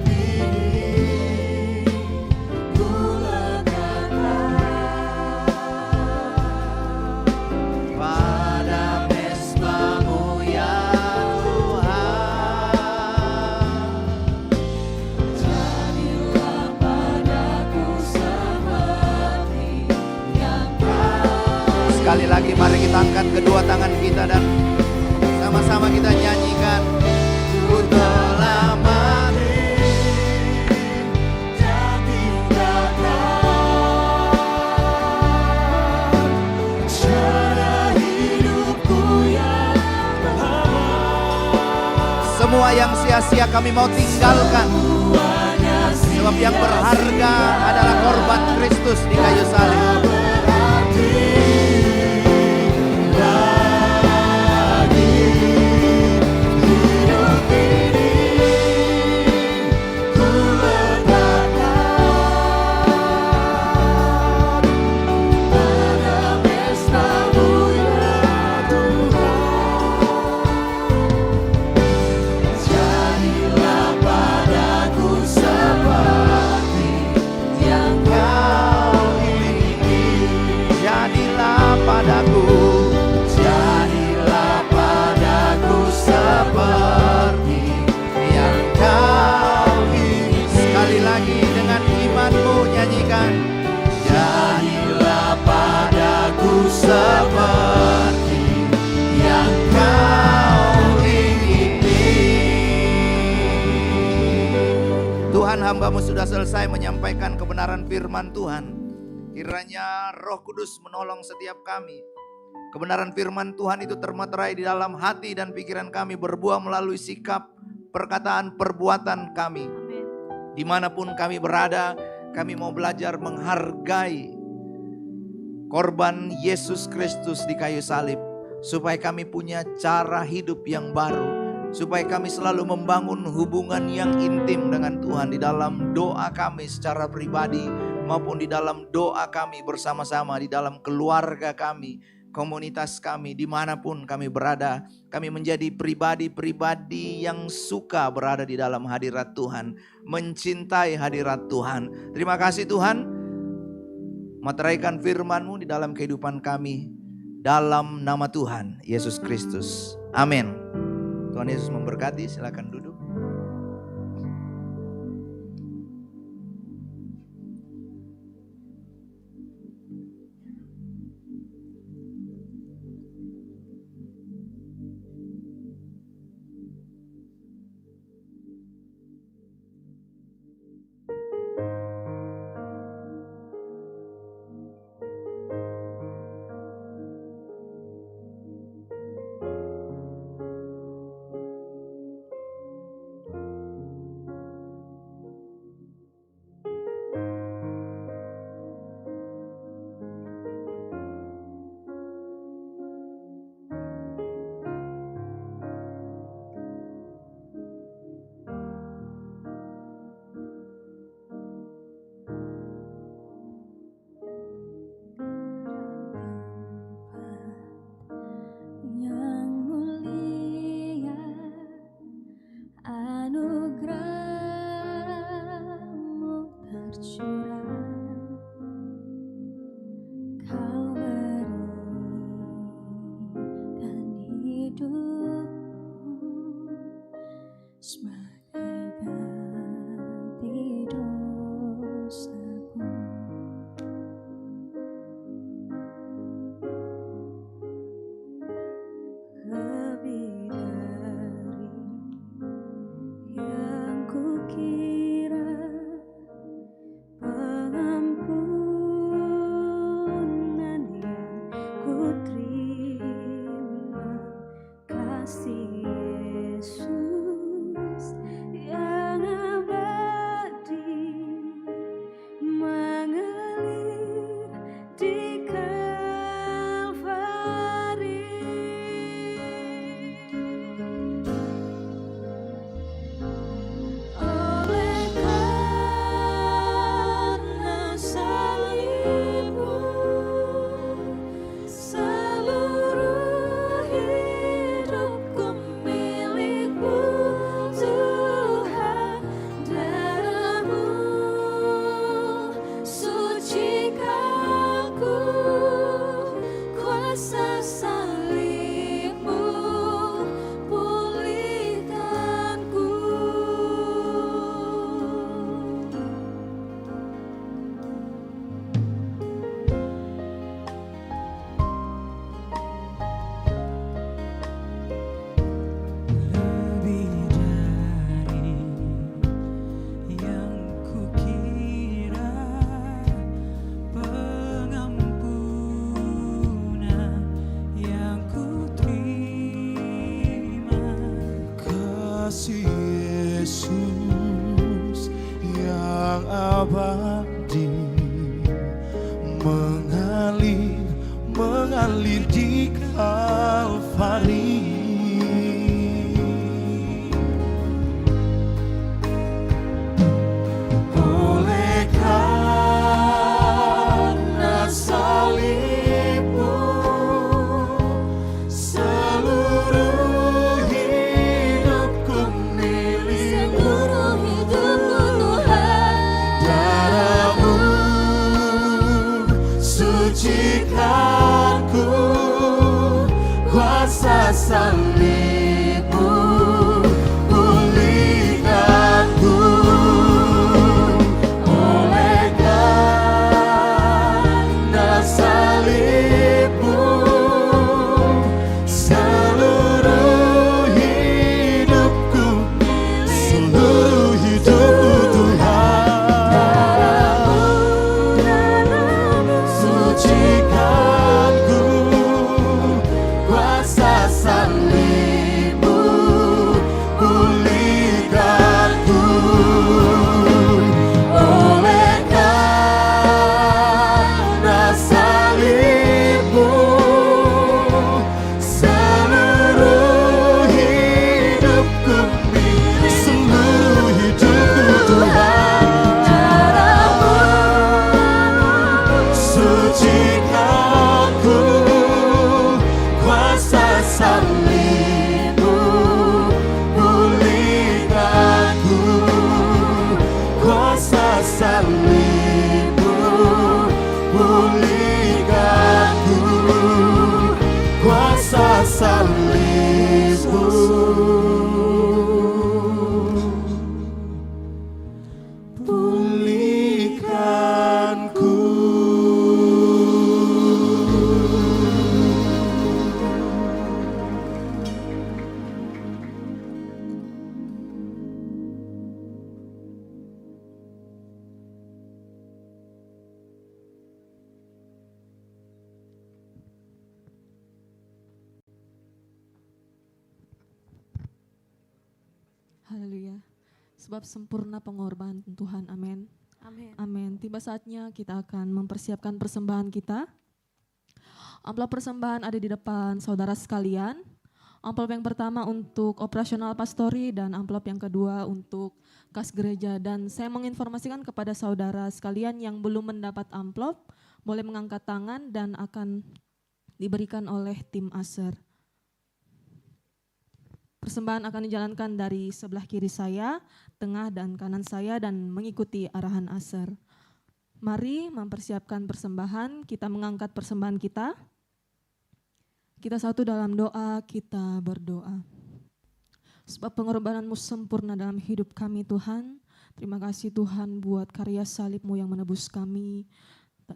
Sekali lagi mari kita angkat kedua tangan kita dan sama-sama kita nyanyikan. Ku telah mati, jadi takkan cara hidupku yang semua yang sia-sia kami mau tinggalkan. Sebab yang berharga adalah korban Kristus di kayu salib. Hamba-Mu sudah selesai menyampaikan kebenaran firman Tuhan. Kiranya Roh Kudus menolong setiap kami. Kebenaran firman Tuhan itu termeterai di dalam hati dan pikiran kami, berbuah melalui sikap, perkataan, perbuatan kami. Amin. Dimanapun kami berada, kami mau belajar menghargai korban Yesus Kristus di kayu salib. Supaya kami punya cara hidup yang baru. Supaya kami selalu membangun hubungan yang intim dengan Tuhan di dalam doa kami secara pribadi maupun di dalam doa kami bersama-sama, di dalam keluarga kami, komunitas kami, dimanapun kami berada. Kami menjadi pribadi-pribadi yang suka berada di dalam hadirat Tuhan, mencintai hadirat Tuhan. Terima kasih Tuhan, meteraikan firman-Mu di dalam kehidupan kami, dalam nama Tuhan Yesus Kristus. Amin. Tuhan Yesus memberkati, silakan duduk. Yang kukira abadi mengalir di Kalvari. Oleh karena salibmu, seluruh hidupku milikmu. Darahmu sucikanku, kuasa salibmu pulihkanku. Oleh karena salibmu, seluruh hidupku Tuhan. Sucikanku, kuasa salibmu pulihkanku. Oleh karena salibmu, seluruh hidupku milik. Seluruh hidupku Tuhan. Sucikanku, kuasa salibmu pulihkanku. Kuasa salibmu pulihkanku. Kuasa salibmu pulihkanku. Haleluya. Sebab sempurna pengorbanan Tuhan. Amin. Amin. Amin. Tiba saatnya kita akan mempersiapkan persembahan kita. Amplop persembahan ada di depan saudara sekalian. Amplop yang pertama untuk operasional pastori dan amplop yang kedua untuk kas gereja. Dan saya menginformasikan kepada saudara sekalian yang belum mendapat amplop, boleh mengangkat tangan dan akan diberikan oleh tim Aser. Persembahan akan dijalankan dari sebelah kiri saya, tengah dan kanan saya dan mengikuti arahan Aser. Mari mempersiapkan persembahan, kita mengangkat persembahan kita. Kita satu dalam doa, kita berdoa. Sebab pengorbananmu sempurna dalam hidup kami Tuhan. Terima kasih Tuhan buat karya salibmu yang menebus kami.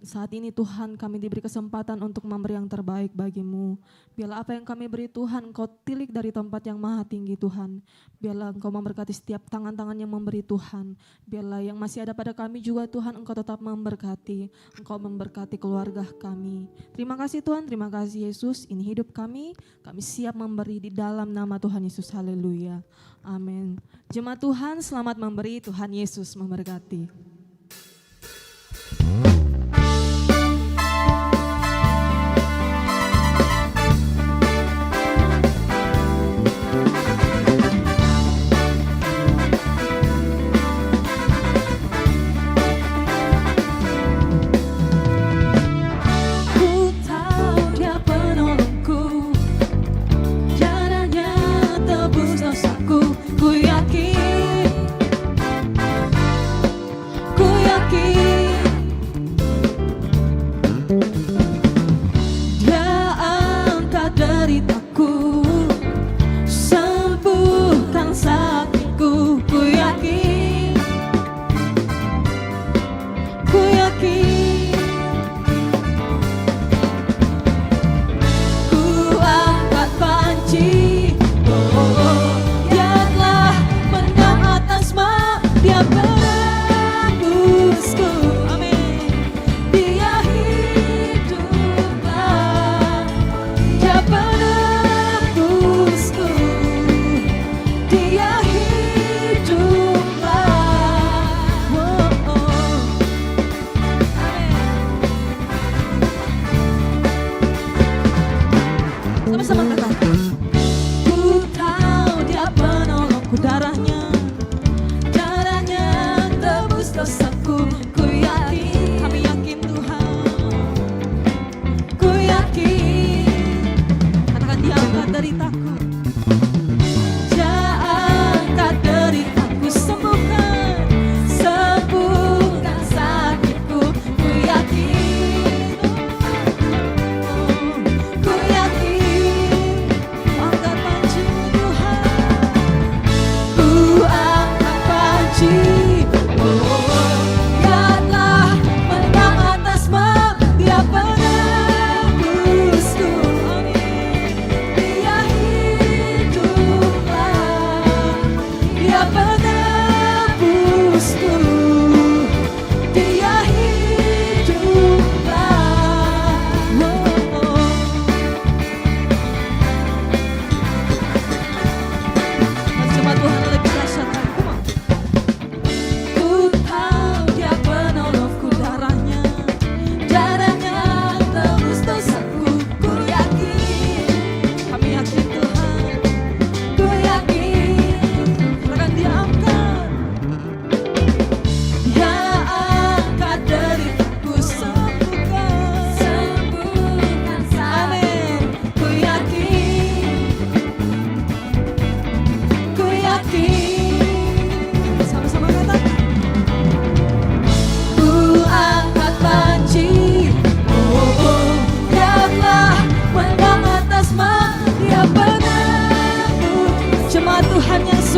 Saat ini Tuhan kami diberi kesempatan untuk memberi yang terbaik bagimu. Biarlah apa yang kami beri Tuhan Engkau tilik dari tempat yang maha tinggi Tuhan. Biarlah Engkau memberkati setiap tangan-tangan yang memberi Tuhan. Biarlah yang masih ada pada kami juga Tuhan Engkau tetap memberkati. Engkau memberkati keluarga kami. Terima kasih Tuhan, terima kasih Yesus. Ini hidup kami siap memberi di dalam nama Tuhan Yesus. Haleluya. Amin. Jemaat Tuhan selamat memberi, Tuhan Yesus memberkati.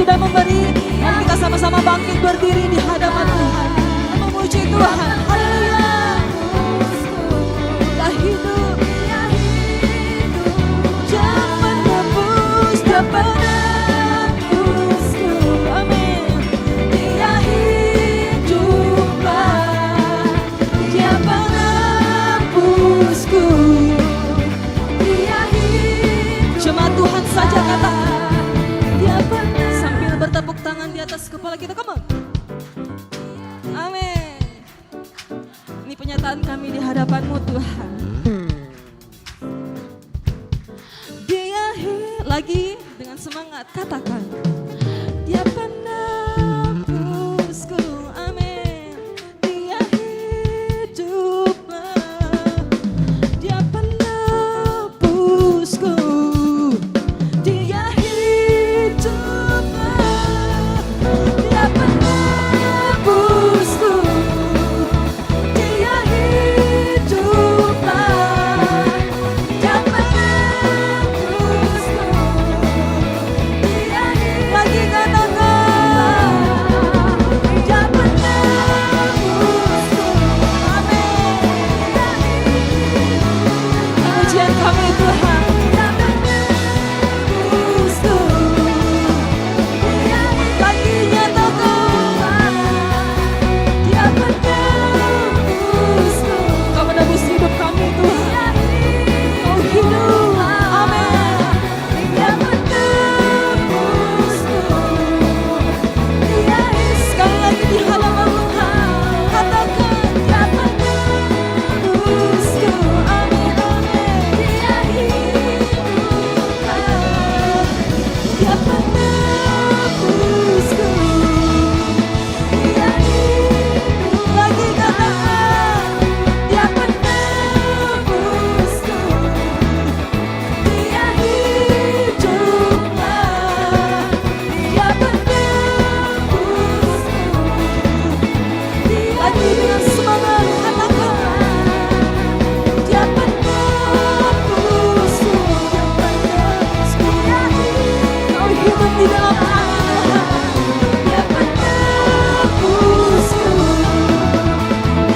sudah memberi. Mari kita sama-sama bangkit berdiri di hadapan Tuhan. Memuji Tuhan. Haleluya. Dia hidup. Dia menebus. Dia penebusku. Amin. Dia hiduplah. Dia penebusku. Dia hidup. Cuma Tuhan saja katakan. Dia pernah. Sambil bertepuk tangan di atas kepala kita. Come on. Amin. Ini penyataan kami di hadapan-Mu Tuhan. Dia lagi dengan semangat katakan. Dia penebusku. Amin. Dia hiduplah. Dia penebusku. Dia hiduplah. Dia penebusku. Dia hiduplah. Dia penebusku. Dia hidup. Lagi katakan. Dia penebusku. Amin. Pujian kami Tuhan. Dia penebusku. Lagi nyatakan. Dia penebusku. Kau menebus hidup kami Tuhan. Kau hidup. Amin. Dia penebusku. Dia hidup. Sekali lagi di hadapan Tuhan. Katakan. Dia penebusku. Amin. Amin. Dia hiduplah. Dia penebusku. Dia hidup. Lagi katakan. Dia penebusku. Dia hiduplah. Dia penebusku. Lagi dengan semangat katakan. Dia penebusku. Kau hidup di dalam kami Tuhan. Dia penebusku.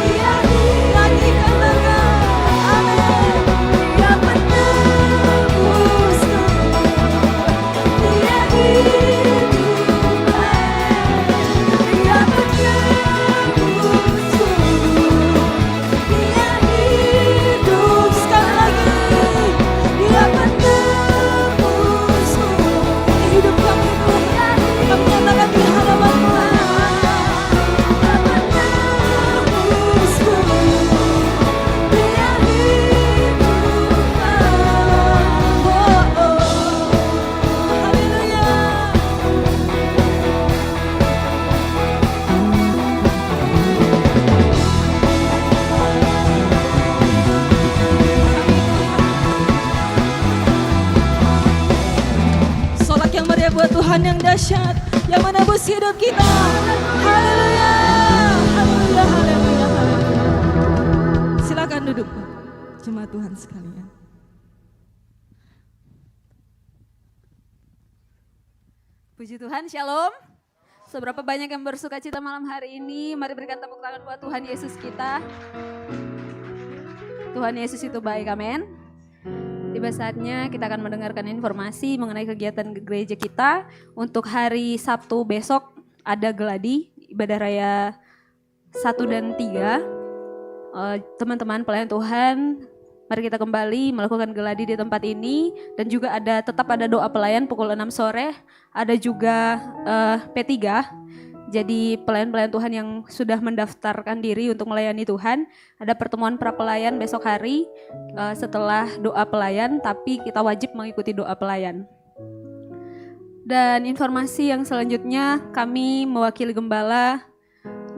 Dia hidup. Lagi katakan. Amin. Dia penebusku. Dia hiduplah. Dia penebusku. Dia hidup. Sekali lagi. Dia penebusku. Hidup kami Tuhan. Kami nyatakan di hadapan Tuhan. Dia penebusku. Dia hiduplah. Oh, oh. Haleluya. Sorak yang meriah buat Tuhan yang dahsyat, yang menebus hidup kita. Haleluya. Haleluya. Haleluya. Haleluya. Silakan duduk, jemaat Tuhan sekalian. Puji Tuhan, shalom. Seberapa banyak yang bersuka cita malam hari ini, mari berikan tepuk tangan buat Tuhan Yesus kita. Tuhan Yesus itu baik, amin. Tiba saatnya kita akan mendengarkan informasi mengenai kegiatan gereja kita. Untuk hari Sabtu besok ada geladi, ibadah raya 1 dan 3. Teman-teman pelayan Tuhan, mari kita kembali melakukan geladi di tempat ini. Dan juga tetap ada doa pelayan pukul 6 sore. Ada juga P3. Jadi pelayan-pelayan Tuhan yang sudah mendaftarkan diri untuk melayani Tuhan, ada pertemuan pra pelayan besok hari setelah doa pelayan, tapi kita wajib mengikuti doa pelayan. Dan informasi yang selanjutnya, kami mewakili gembala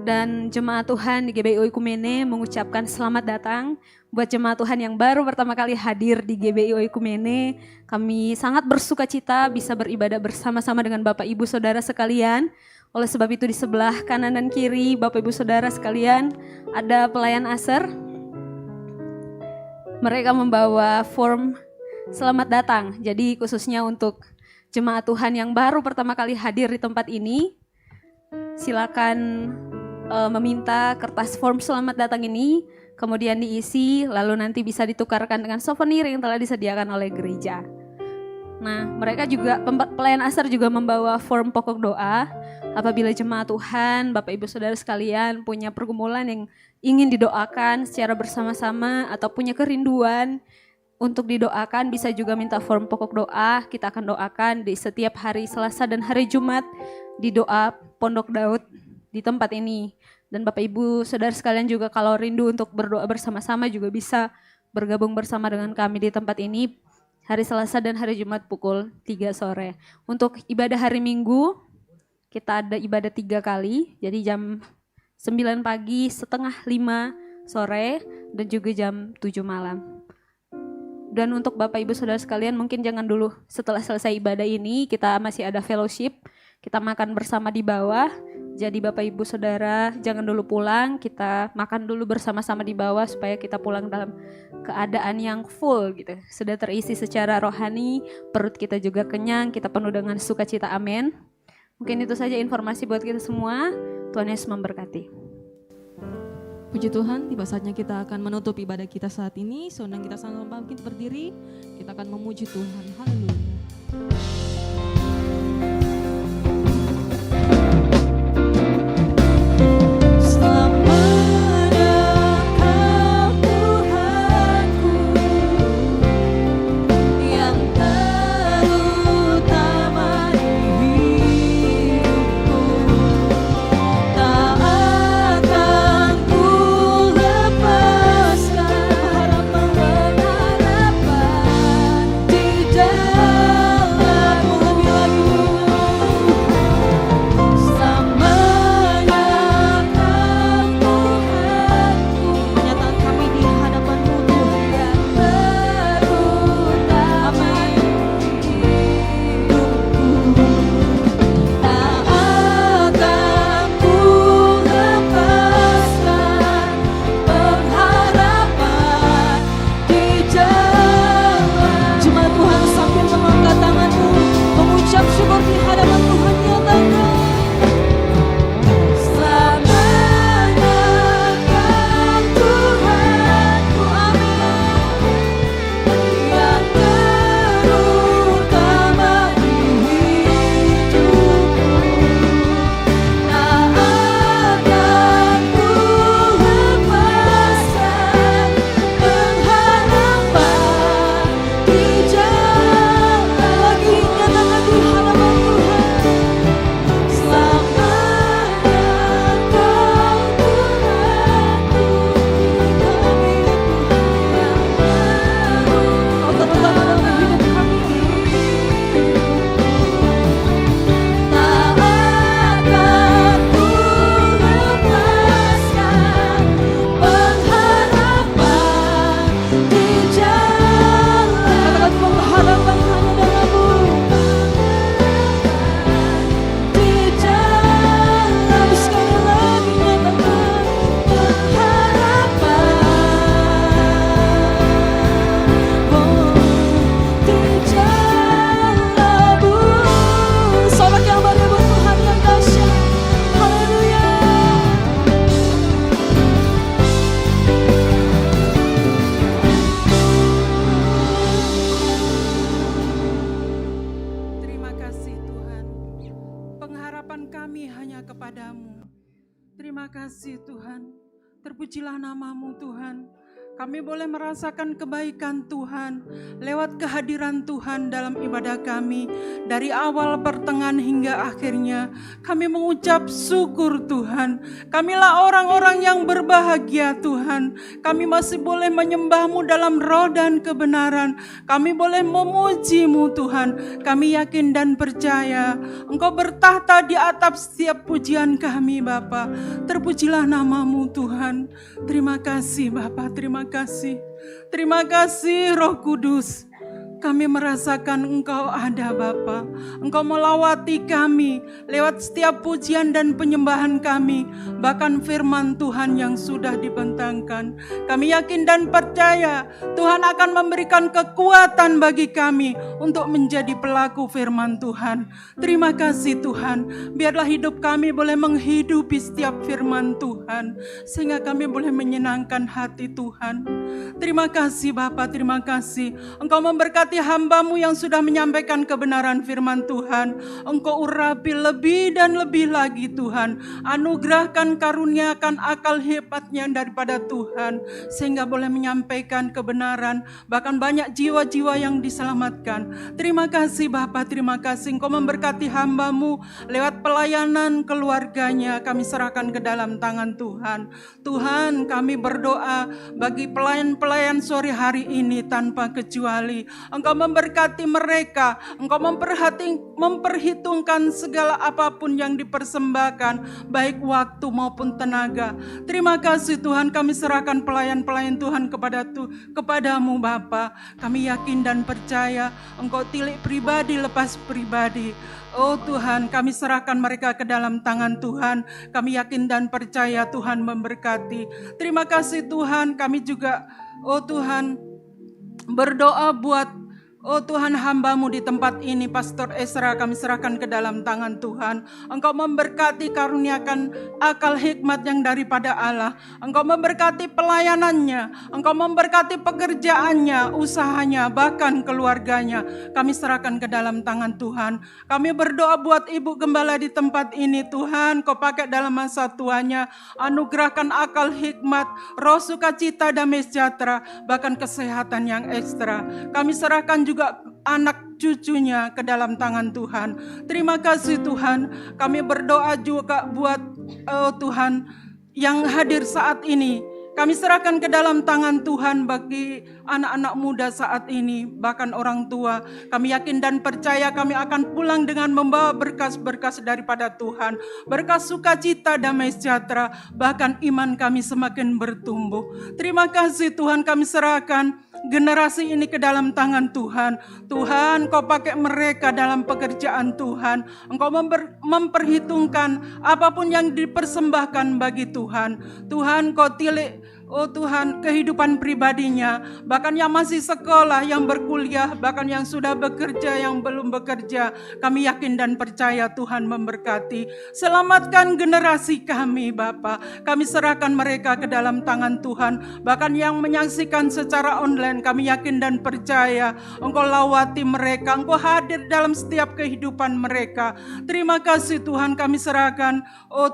dan jemaat Tuhan di GBI Oikumene mengucapkan selamat datang buat jemaat Tuhan yang baru pertama kali hadir di GBI Oikumene. Kami sangat bersuka cita bisa beribadah bersama-sama dengan Bapak Ibu Saudara sekalian. Oleh sebab itu di sebelah kanan dan kiri Bapak Ibu Saudara sekalian ada pelayan Aser. Mereka membawa form selamat datang. Jadi khususnya untuk jemaat Tuhan yang baru pertama kali hadir di tempat ini, silakan meminta kertas form selamat datang ini, kemudian diisi, lalu nanti bisa ditukarkan dengan souvenir yang telah disediakan oleh gereja. Nah, mereka juga, pelayan ASER juga membawa form pokok doa. Apabila jemaat Tuhan, Bapak Ibu Saudara sekalian punya pergumulan yang ingin didoakan secara bersama-sama atau punya kerinduan untuk didoakan, bisa juga minta form pokok doa. Kita akan doakan di setiap hari Selasa dan hari Jumat di doa Pondok Daud di tempat ini. Dan Bapak Ibu Saudara sekalian juga kalau rindu untuk berdoa bersama-sama juga bisa bergabung bersama dengan kami di tempat ini hari Selasa dan hari Jumat pukul 3 sore. Untuk ibadah hari Minggu kita ada ibadah 3 kali, jadi jam 9 pagi, setengah 5 sore, dan juga jam 7 malam. Dan untuk Bapak Ibu Saudara sekalian mungkin jangan dulu setelah selesai ibadah ini kita masih ada fellowship, kita makan bersama di bawah. Jadi Bapak Ibu Saudara jangan dulu pulang, kita makan dulu bersama-sama di bawah supaya kita pulang dalam keadaan yang full gitu. Sudah terisi secara rohani, perut kita juga kenyang, kita penuh dengan sukacita, amin. Mungkin itu saja informasi buat kita semua, Tuhan Yesus memberkati. Puji Tuhan, tiba saatnya kita akan menutup ibadah kita saat ini. Seundang kita sama-sama bangkit berdiri, kita akan memuji Tuhan. Haleluya. Terpujilah nama-Mu Tuhan. Kami boleh merasakan kebaikan Tuhan lewat kehadiran Tuhan dalam ibadah kami. Dari awal, pertengahan hingga akhirnya kami mengucap syukur Tuhan. Kamilah orang-orang yang berbahagia Tuhan. Kami masih boleh menyembah-Mu dalam roh dan kebenaran. Kami boleh memuji-Mu Tuhan. Kami yakin dan percaya Engkau bertahta di atas setiap pujian kami Bapa. Terpujilah nama-Mu Tuhan. Terima kasih Bapa, terima kasih. Terima kasih Roh Kudus. kami merasakan Engkau ada Bapa. Engkau melawati kami lewat setiap pujian dan penyembahan kami, bahkan firman Tuhan yang sudah dibentangkan. Kami yakin dan percaya Tuhan akan memberikan kekuatan bagi kami untuk menjadi pelaku firman Tuhan. Terima kasih Tuhan, biarlah hidup kami boleh menghidupi setiap firman Tuhan, sehingga kami boleh menyenangkan hati Tuhan. Terima kasih Bapa, terima kasih. Engkau memberkati hamba-Mu yang sudah menyampaikan kebenaran firman Tuhan. Engkau urapi lebih dan lebih lagi Tuhan. Anugerahkan, karuniakan akal hebatnya daripada Tuhan, sehingga boleh menyampaikan kebenaran. Bahkan banyak jiwa-jiwa yang diselamatkan. Terima kasih Bapa, terima kasih. Engkau memberkati hamba-Mu lewat pelayanan keluarganya. Kami serahkan ke dalam tangan Tuhan. Tuhan, kami berdoa bagi pelayan-pelayan sore hari ini tanpa kecuali. Engkau memberkati mereka, Engkau memperhitungkan segala apapun yang dipersembahkan, baik waktu maupun tenaga. Terima kasih Tuhan, kami serahkan pelayan-pelayan Tuhan kepadamu Bapa. Kami yakin dan percaya Engkau tilik pribadi lepas pribadi. Oh Tuhan, kami serahkan mereka ke dalam tangan Tuhan. Kami yakin dan percaya Tuhan memberkati. Terima kasih Tuhan, kami juga Tuhan berdoa buat Tuhan hamba-Mu di tempat ini, Pastor Ezra, kami serahkan ke dalam tangan Tuhan. Engkau memberkati, karuniakan akal hikmat yang daripada Allah. Engkau memberkati pelayanannya, Engkau memberkati pekerjaannya, usahanya, bahkan keluarganya. Kami serahkan ke dalam tangan Tuhan. Kami berdoa buat Ibu Gembala di tempat ini, Tuhan, Kau pakai dalam masa tuanya. Anugerahkan akal hikmat, roh sukacita, damai sejahtera, bahkan kesehatan yang ekstra. Kami serahkan juga anak cucunya ke dalam tangan Tuhan. Terima kasih Tuhan. Kami berdoa juga buat Tuhan yang hadir saat ini. Kami serahkan ke dalam tangan Tuhan bagi anak-anak muda saat ini, bahkan orang tua. Kami yakin dan percaya kami akan pulang dengan membawa berkas-berkas daripada Tuhan. Berkas sukacita, damai sejahtera, bahkan iman kami semakin bertumbuh. Terima kasih Tuhan, kami serahkan generasi ini ke dalam tangan Tuhan. Tuhan, Kau pakai mereka dalam pekerjaan Tuhan. Engkau memperhitungkan apapun yang dipersembahkan bagi Tuhan. Tuhan, Kau tilik Tuhan kehidupan pribadinya, bahkan yang masih sekolah, yang berkuliah, bahkan yang sudah bekerja, yang belum bekerja. Kami yakin dan percaya Tuhan memberkati. Selamatkan generasi kami Bapa. Kami serahkan mereka ke dalam tangan Tuhan. Bahkan yang menyaksikan secara online, kami yakin dan percaya Engkau lawati mereka, Engkau hadir dalam setiap kehidupan mereka. Terima kasih Tuhan, kami serahkan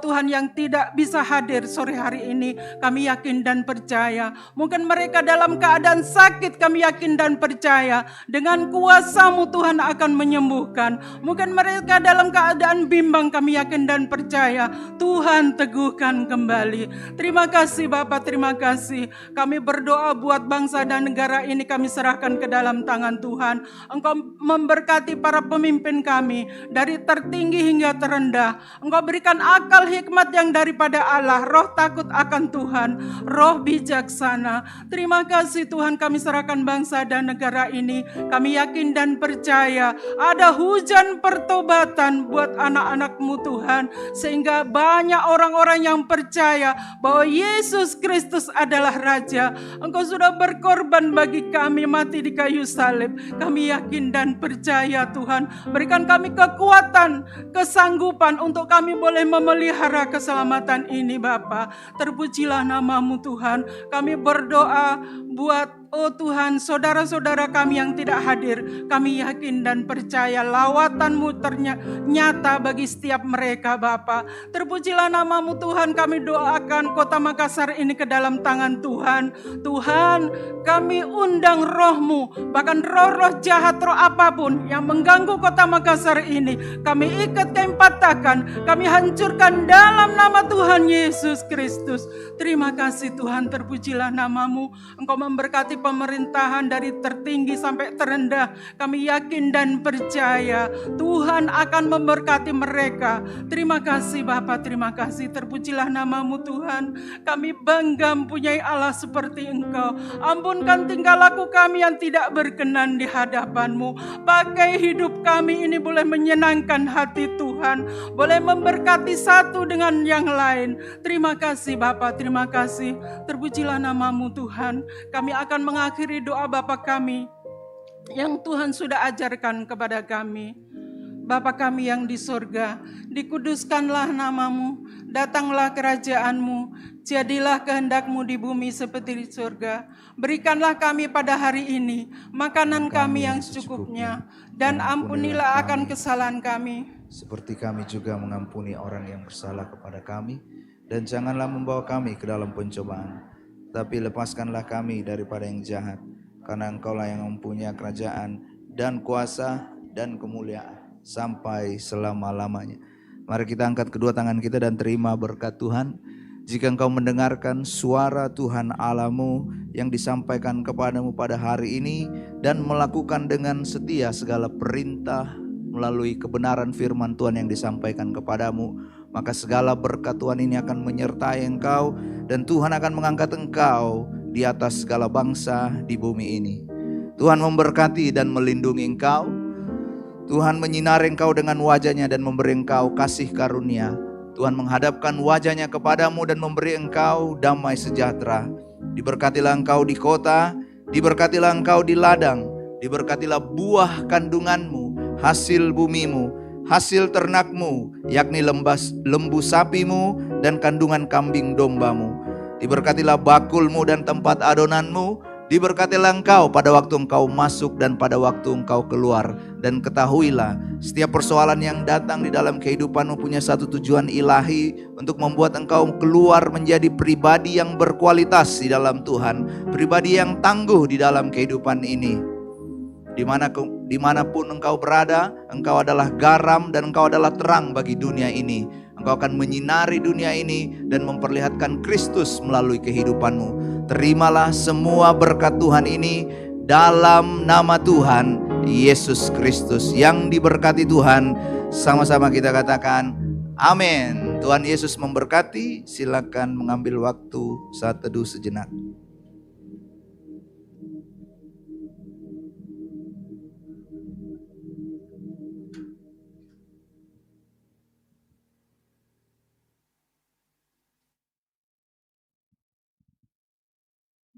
Tuhan yang tidak bisa hadir sore hari ini. Kami yakin dan percaya, mungkin mereka dalam keadaan sakit, kami yakin dan percaya dengan kuasa-Mu Tuhan akan menyembuhkan. Mungkin mereka dalam keadaan bimbang, kami yakin dan percaya Tuhan teguhkan kembali. Terima kasih Bapa, terima kasih. Kami berdoa buat bangsa dan negara ini, kami serahkan ke dalam tangan Tuhan. Engkau memberkati para pemimpin kami dari tertinggi hingga terendah. Engkau berikan akal hikmat yang daripada Allah, roh takut akan Tuhan, roh bijaksana. Terima kasih Tuhan, kami serahkan bangsa dan negara ini. Kami yakin dan percaya ada hujan pertobatan buat anak-anak-Mu Tuhan, sehingga banyak orang-orang yang percaya bahwa Yesus Kristus adalah Raja. Engkau sudah berkorban bagi kami, mati di kayu salib. Kami yakin dan percaya Tuhan, berikan kami kekuatan, kesanggupan untuk kami boleh memelihara keselamatan ini Bapa. Terpujilah nama-Mu Tuhan. Kami berdoa buat Tuhan, saudara-saudara kami yang tidak hadir. Kami yakin dan percaya lawatan-Mu ternyata bagi setiap mereka Bapa. Terpujilah nama-Mu Tuhan. Kami doakan kota Makassar ini ke dalam tangan Tuhan. Tuhan, kami undang roh-Mu, bahkan roh-roh jahat, roh apapun yang mengganggu kota Makassar ini, kami ikat, kami patahkan, kami hancurkan dalam nama Tuhan Yesus Kristus. Terima kasih Tuhan, terpujilah nama-Mu. Engkau memberkati pemerintahan dari tertinggi sampai terendah. Kami yakin dan percaya Tuhan akan memberkati mereka. Terima kasih Bapa, terima kasih. Terpujilah namamu Tuhan. Kami bangga mempunyai Allah seperti Engkau. Ampunkan tingkah laku kami yang tidak berkenan di hadapan-Mu. Pakai hidup kami ini boleh menyenangkan hati Tuhan. Boleh memberkati satu dengan yang lain. Terima kasih Bapa, terima kasih. Terpujilah namamu Tuhan. Kami akan mengakhiri doa Bapa kami yang Tuhan sudah ajarkan kepada kami. Bapa kami yang di surga, dikuduskanlah namamu, datanglah kerajaanmu, jadilah kehendak-Mu di bumi seperti di surga. Berikanlah kami pada hari ini makanan kami yang secukupnya, dan ampunilah akan kesalahan kami, seperti kami juga mengampuni orang yang bersalah kepada kami. Dan janganlah membawa kami ke dalam pencobaan, tapi lepaskanlah kami daripada yang jahat. Karena Engkaulah yang mempunyai kerajaan dan kuasa dan kemuliaan sampai selama-lamanya. Mari kita angkat kedua tangan kita dan terima berkat Tuhan. Jika engkau mendengarkan suara Tuhan Allahmu yang disampaikan kepadamu pada hari ini dan melakukan dengan setia segala perintah melalui kebenaran firman Tuhan yang disampaikan kepadamu, maka segala berkat Tuhan ini akan menyertai engkau dan Tuhan akan mengangkat engkau di atas segala bangsa di bumi ini. Tuhan memberkati dan melindungi engkau. Tuhan menyinari engkau dengan wajah-Nya dan memberi engkau kasih karunia. Tuhan menghadapkan wajah-Nya kepadamu dan memberi engkau damai sejahtera. Diberkatilah engkau di kota, diberkatilah engkau di ladang, diberkatilah buah kandunganmu, hasil bumimu, hasil ternakmu, yakni lembu sapimu dan kandungan kambing dombamu. Diberkatilah bakulmu dan tempat adonanmu. Diberkatilah engkau pada waktu engkau masuk dan pada waktu engkau keluar. Dan ketahuilah, setiap persoalan yang datang di dalam kehidupanmu punya satu tujuan ilahi untuk membuat engkau keluar menjadi pribadi yang berkualitas di dalam Tuhan, pribadi yang tangguh di dalam kehidupan ini. Dimanapun engkau berada, engkau adalah garam dan engkau adalah terang bagi dunia ini. Engkau akan menyinari dunia ini dan memperlihatkan Kristus melalui kehidupanmu. Terimalah semua berkat Tuhan ini dalam nama Tuhan Yesus Kristus. Yang diberkati Tuhan, sama-sama kita katakan amin. Tuhan Yesus memberkati. Silakan mengambil waktu saat teduh sejenak.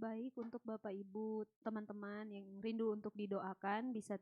Baik, untuk Bapak Ibu, teman-teman yang rindu untuk didoakan bisa tinggal